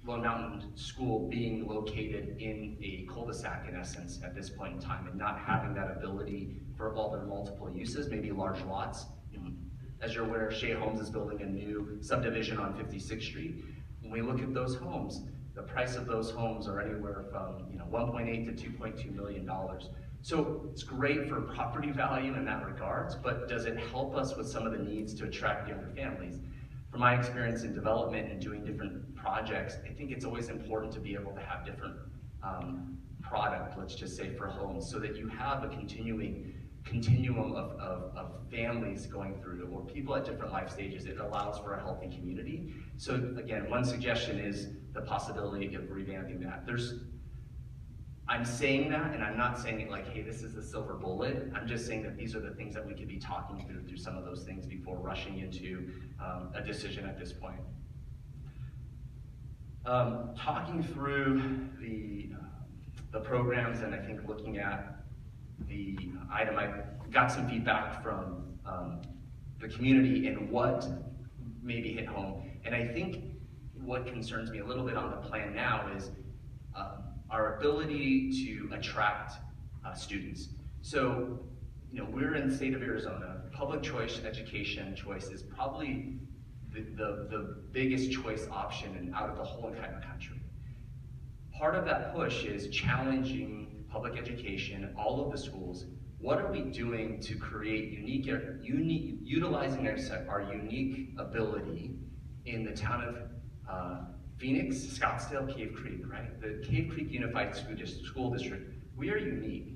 Lone Mountain School being located in a cul-de-sac in essence at this point in time, and not having that ability for all their multiple uses, maybe large lots. As you're aware, Shea Homes is building a new subdivision on 56th Street. When we look at those homes, the price of those homes are anywhere from $1.8 to $2.2 million. So it's great for property value in that regards, but does it help us with some of the needs to attract younger families? From my experience in development and doing different projects, I think it's always important to be able to have different product, let's just say, for homes, so that you have a continuing continuum of families going through, or people at different life stages. It allows for a healthy community. So again, one suggestion is the possibility of revamping that. I'm saying that, and I'm not saying it like, hey, this is the silver bullet. I'm just saying that these are the things that we could be talking through some of those things before rushing into a decision at this point. Talking through the programs, and I think looking at the item, I got some feedback from the community and what maybe hit home. And I think what concerns me a little bit on the plan now is our ability to attract students. So, we're in the state of Arizona. Public choice education choice is probably the biggest choice option out of the whole entire country. Part of that push is challenging public education, all of the schools. What are we doing to create utilizing our unique ability in the town of Phoenix, Scottsdale, Cave Creek, right? The Cave Creek Unified School District, we are unique.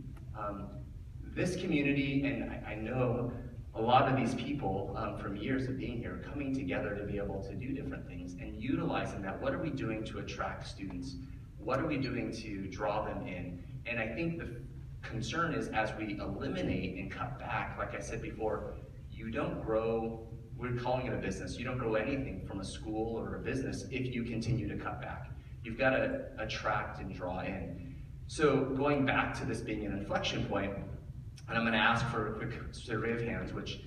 This community, and I know a lot of these people from years of being here coming together to be able to do different things and utilizing that. What are we doing to attract students? What are we doing to draw them in? And I think the concern is as we eliminate and cut back, like I said before, you don't grow, we're calling it a business, you don't grow anything from a school or a business if you continue to cut back. You've got to attract and draw in. So going back to this being an inflection point, and I'm going to ask for a quick survey of hands, which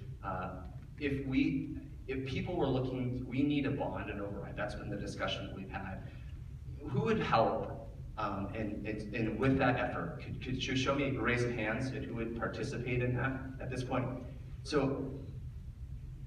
if people were looking, we need a bond and override. That's been the discussion that we've had. Who would help and with that effort? Could you show me a raise of hands who would participate in that at this point? So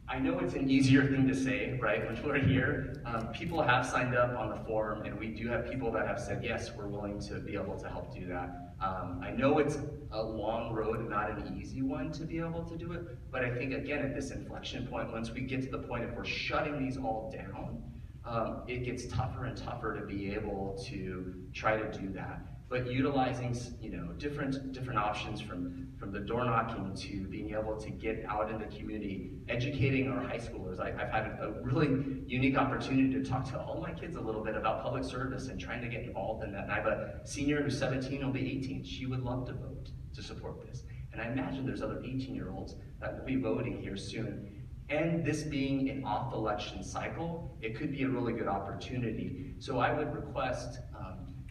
I know it's an easier thing to say, right? When we're here, people have signed up on the form, and we do have people that have said, yes, we're willing to be able to help do that. I know it's a long road and not an easy one to be able to do it, but I think, again, at this inflection point, once we get to the point if we're shutting these all down, it gets tougher and tougher to be able to try to do that. But utilizing, different options from the door knocking to being able to get out in the community, educating our high schoolers. I've had a really unique opportunity to talk to all my kids a little bit about public service and trying to get involved in that. And I have a senior who's 17, will be 18. She would love to vote to support this. And I imagine there's other 18-year-olds that will be voting here soon. And this being an off-election cycle, it could be a really good opportunity. So I would request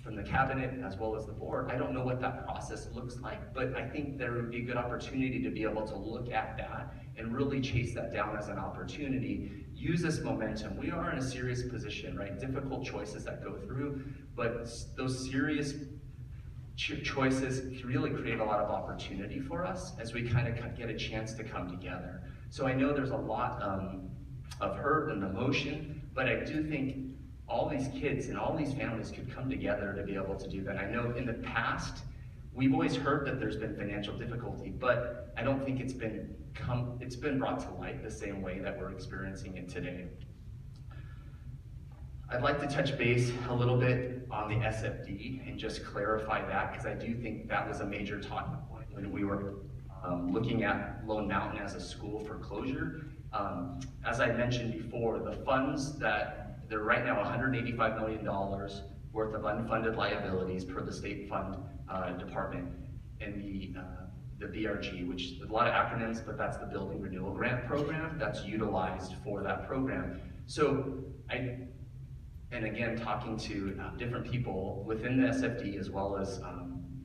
from the cabinet as well as the board, I don't know what that process looks like, but I think there would be a good opportunity to be able to look at that and really chase that down as an opportunity. Use this momentum. We are in a serious position, right? Difficult choices that go through, but those serious choices really create a lot of opportunity for us as we kind of get a chance to come together. So I know there's a lot of hurt and emotion, but I do think all these kids and all these families could come together to be able to do that. I know in the past, we've always heard that there's been financial difficulty, but I don't think it's been brought to light the same way that we're experiencing it today. I'd like to touch base a little bit on the SFD and just clarify that, because I do think that was a major talking point when we were looking at Lone Mountain as a school for closure. As I mentioned before, the funds that they're right now $185 million worth of unfunded liabilities per the state fund department and the BRG, which is a lot of acronyms, but that's the Building Renewal Grant Program that's utilized for that program. So and again, talking to different people within the SFD as well as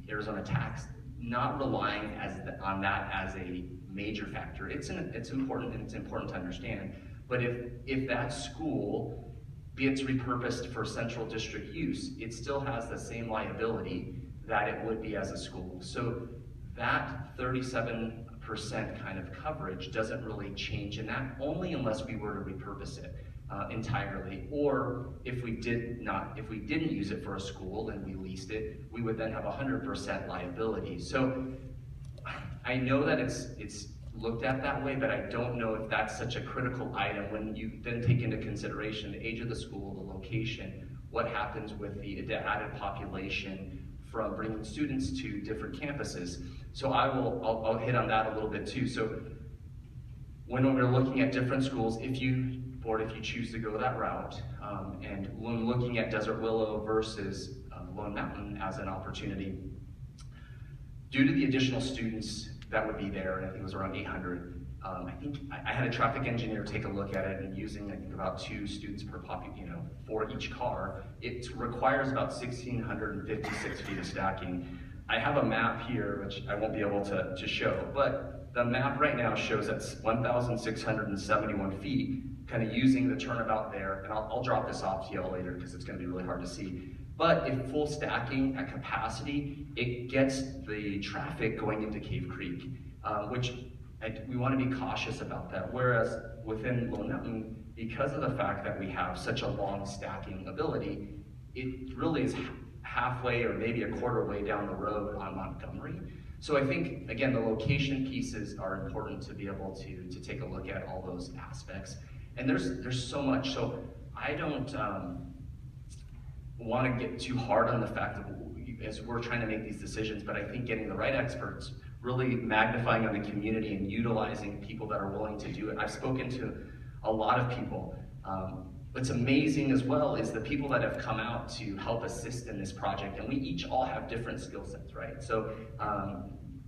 Arizona Tax, not relying on that as a major factor. It's important, and it's important to understand. But if that school gets repurposed for central district use, it still has the same liability that it would be as a school. So that 37% kind of coverage doesn't really change in that, only unless we were to repurpose it entirely, or if we didn't use it for a school and we leased it, we would then have 100% liability. So I know that it's looked at that way, but I don't know if that's such a critical item when you then take into consideration the age of the school, the location, what happens with the added population from bringing students to different campuses. So I'll hit on that a little bit too. So when we're looking at different schools, if you choose to go that route, and when looking at Desert Willow versus Lone Mountain as an opportunity, due to the additional students that would be there, and I think it was around 800, I think I had a traffic engineer take a look at it, and using I think about 2 students per for each car, it requires about 1,656 feet of stacking. I have a map here, which I won't be able to show, but the map right now shows that's 1,671 feet, kind of using the turnabout there, and I'll drop this off to y'all later because it's going to be really hard to see. But if full stacking at capacity, it gets the traffic going into Cave Creek, which we want to be cautious about that. Whereas within Lone Mountain, because of the fact that we have such a long stacking ability, it really is halfway or maybe a quarter way down the road on Montgomery. So I think, again, the location pieces are important to be able to take a look at all those aspects. And there's so much. So I don't want to get too hard on the fact that as we're trying to make these decisions, but I think getting the right experts, really magnifying on the community and utilizing people that are willing to do it. I've spoken to a lot of people. What's amazing as well is the people that have come out to help assist in this project, and we each all have different skill sets, right? So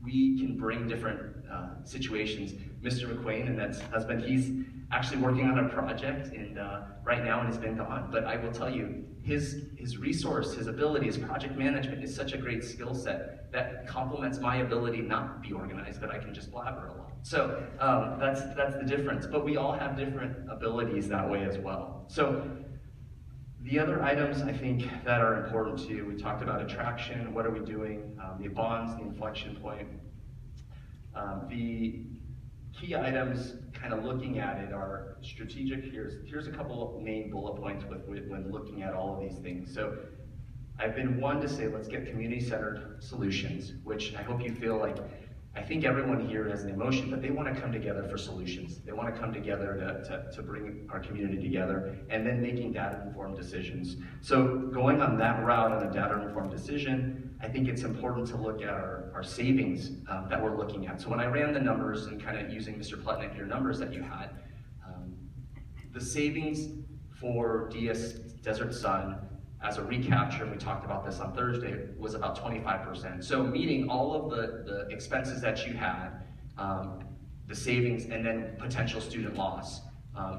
we can bring different situations. Mr. McQuain, and that's husband, he's actually working on a project and right now and has been gone, but I will tell you, his resource, his ability, his project management is such a great skill set that complements my ability not to be organized, but I can just blabber a lot. So that's the difference, but we all have different abilities that way as well. So the other items I think that are important too, we talked about attraction, what are we doing, the bonds, the inflection point. The key items, kind of looking at it, are strategic. Here's a couple of main bullet points when looking at all of these things. So I've been one to say, let's get community-centered solutions, which I hope you feel like, I think everyone here has an emotion, but they want to come together for solutions. They want to come together to bring our community together, and then making data-informed decisions. So going on that route on a data-informed decision, I think it's important to look at our savings that we're looking at. So when I ran the numbers and kind of using Mr. Plutnick, your numbers that you had, the savings for Desert Sun as a recapture, and we talked about this on Thursday, was about 25%. So meeting all of the expenses that you had, the savings, and then potential student loss,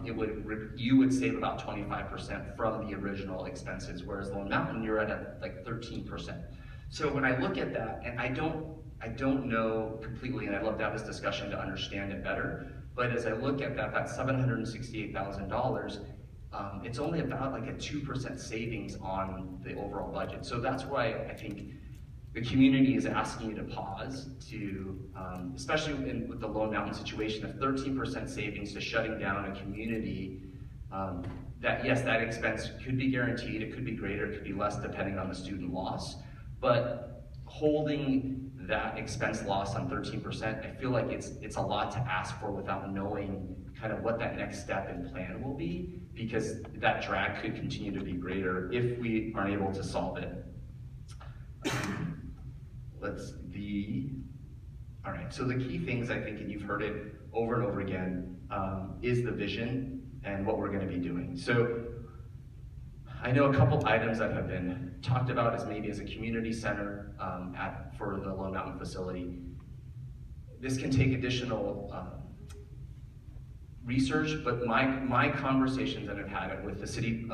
you would save about 25% from the original expenses, whereas Lone Mountain, you're at like 13%. So when I look at that, and I don't know completely, and I'd love to have this discussion to understand it better, but as I look at that $768,000, it's only about like a 2% savings on the overall budget. So that's why I think the community is asking you to pause to, especially with the Lone Mountain situation, of 13% savings to shutting down a community, that yes, that expense could be guaranteed, it could be greater, it could be less depending on the student loss, but holding that expense loss on 13%, I feel like it's a lot to ask for without knowing kind of what that next step and plan will be, because that drag could continue to be greater if we aren't able to solve it. All right, so the key things I think, and you've heard it over and over again, is the vision and what we're gonna be doing. So I know a couple items that have been talked about as maybe as a community center for the Lone Mountain facility. This can take additional research, but my conversations that I've had with the city,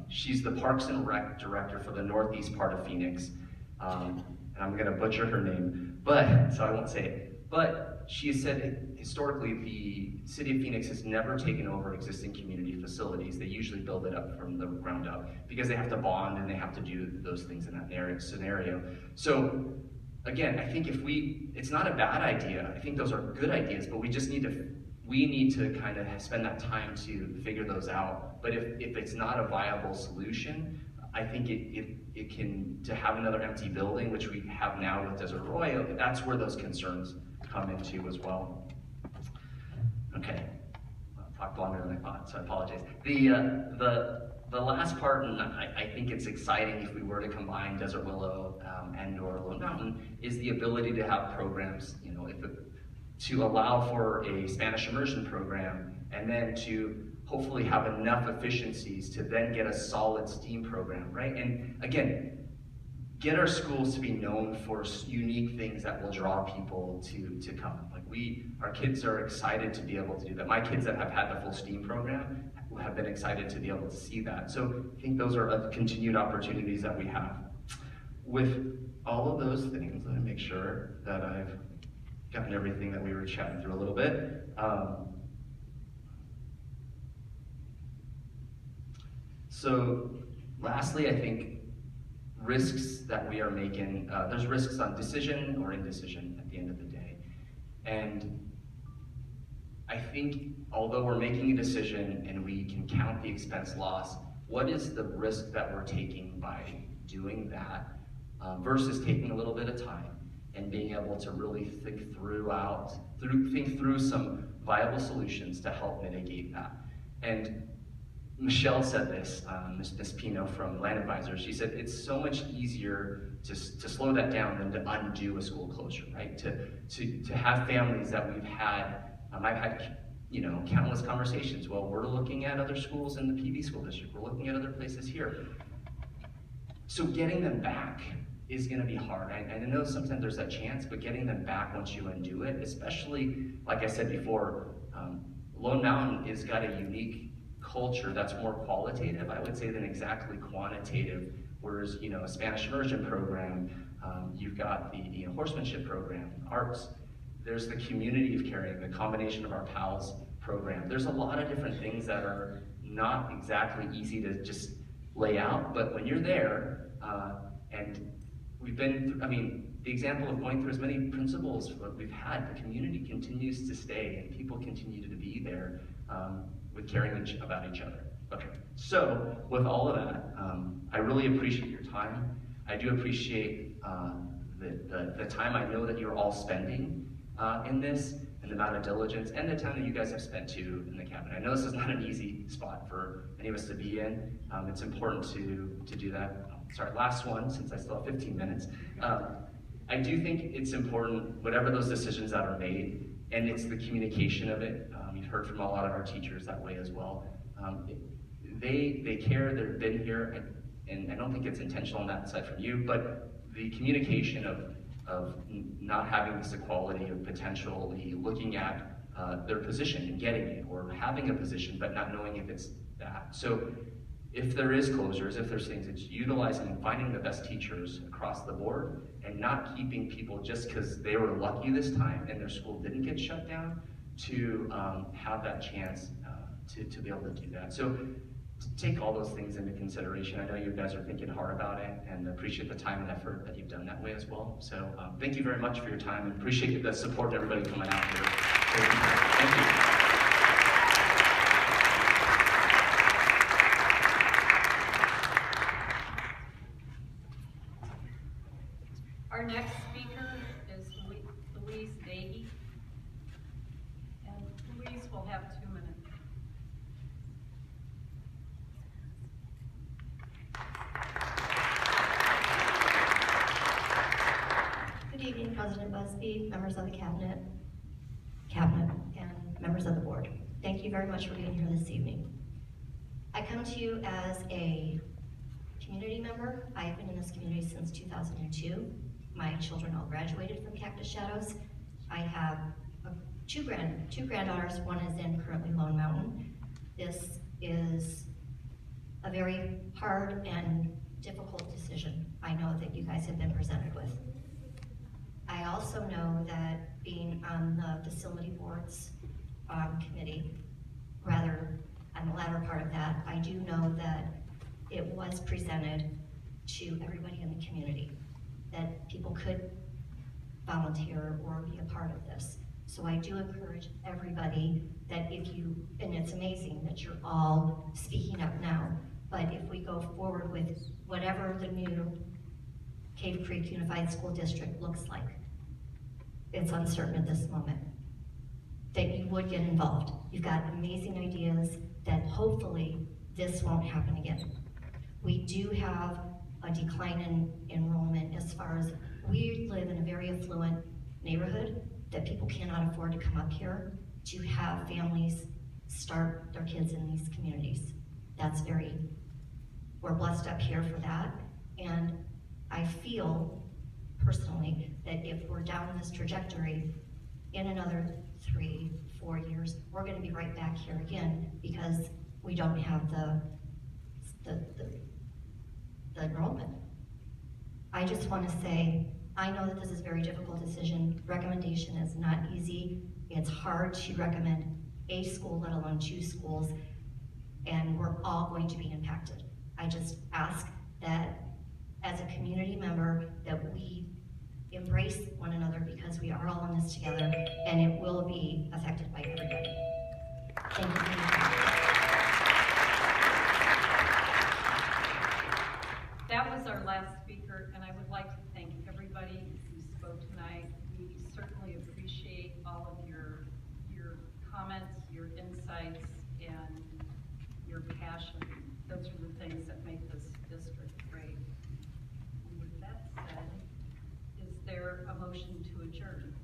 she's the Parks and Rec director for the northeast part of Phoenix, and I'm gonna butcher her name, so I won't say it, but she said historically the city of Phoenix has never taken over existing community facilities. They usually build it up from the ground up because they have to bond and they have to do those things in that scenario. So again, I think it's not a bad idea. I think those are good ideas, but we need to kind of spend that time to figure those out. But if it's not a viable solution, I think it can, to have another empty building, which we have now with Desert Arroyo, that's where those concerns come into as well. Okay, I talked longer than I thought, so I apologize. The The last part, and I think it's exciting if we were to combine Desert Willow and/or Lone Mountain, is the ability to have programs, to allow for a Spanish immersion program, and then to hopefully have enough efficiencies to then get a solid STEAM program, right? And again, get our schools to be known for unique things that will draw people to come. Like our kids are excited to be able to do that. My kids that have had the full STEAM program have been excited to be able to see that. So I think those are continued opportunities that we have. With all of those things, let me make sure that I've gotten everything that we were chatting through a little bit. So lastly, I think risks that we are making, there's risks on decision or indecision at the end of the day. And I think although we're making a decision and we can count the expense loss, what is the risk that we're taking by doing that versus taking a little bit of time and being able to really think through some viable solutions to help mitigate that. And Michelle said this, Ms. Pino from Land Advisors, she said it's so much easier to slow that down than to undo a school closure, right? To have families that we've had, I've had countless conversations. Well, we're looking at other schools in the PV school district, we're looking at other places here. So getting them back is gonna be hard. I know sometimes there's that chance, but getting them back once you undo it, especially, like I said before, Lone Mountain has got a unique culture that's more qualitative, I would say, than exactly quantitative. Whereas, a Spanish immersion program, you've got the horsemanship program, arts, there's the community of caring, the combination of our PALS program. There's a lot of different things that are not exactly easy to just lay out, but when you're there, and we've been, the example of going through as many principals that we've had, the community continues to stay and people continue to be there with caring about each other. Okay, so with all of that, I really appreciate your time. I do appreciate the time I know that you're all spending in this, and the amount of diligence, and the time that you guys have spent too in the cabinet. I know this is not an easy spot for any of us to be in. It's important to do that. Sorry, last one, since I still have 15 minutes. I do think it's important, whatever those decisions that are made, and it's the communication of it. You've heard from a lot of our teachers that way as well. They care, they've been here, and I don't think it's intentional on that side from you, but the communication of not having this equality of potentially looking at their position and getting it, or having a position but not knowing if it's that. So if there is closures, if there's things, it's utilizing and finding the best teachers across the board and not keeping people just because they were lucky this time and their school didn't get shut down to have that chance to be able to do that. So take all those things into consideration. I know you guys are thinking hard about it, and appreciate the time and effort that you've done that way as well. So thank you very much for your time, and appreciate the support of everybody coming out here. Thank you. Our next speaker is Louise Dahey, and Louise will have 2 minutes. Good evening, President Busby, members of the cabinet, and members of the board. Thank you very much for being here this evening. I come to you as a community member. I've been in this community since 2002. My children all graduated from Cactus Shadows. I have two granddaughters. One is in currently Lone Mountain. This is a very hard and difficult decision I know that you guys have been presented with. I also know that being on the facility boards committee, rather on the latter part of that, I do know that it was presented to everybody in the community that people could volunteer or be a part of this. So I do encourage everybody that if you, and it's amazing that you're all speaking up now, but if we go forward with whatever the new Cave Creek Unified School District looks like, it's uncertain at this moment, that you would get involved. You've got amazing ideas that hopefully this won't happen again. We do have a decline in enrollment as far as we live in a very affluent neighborhood that people cannot afford to come up here to have families start their kids in these communities. We're blessed up here for that. And I feel personally that if we're down this trajectory in another 3-4 years, we're gonna be right back here again because we don't have the enrollment. I just wanna say, I know that this is a very difficult decision. Recommendation is not easy. It's hard to recommend a school, let alone 2 schools, and we're all going to be impacted. I just ask that as a community member that we embrace one another because we are all in this together and it will be affected by everybody. Thank you for your time. That was our last speaker, and I would like to thank everybody who spoke tonight. We certainly appreciate all of your comments, your insights, and your passion. Those are the things that make this district great. And with that said, is there a motion to adjourn?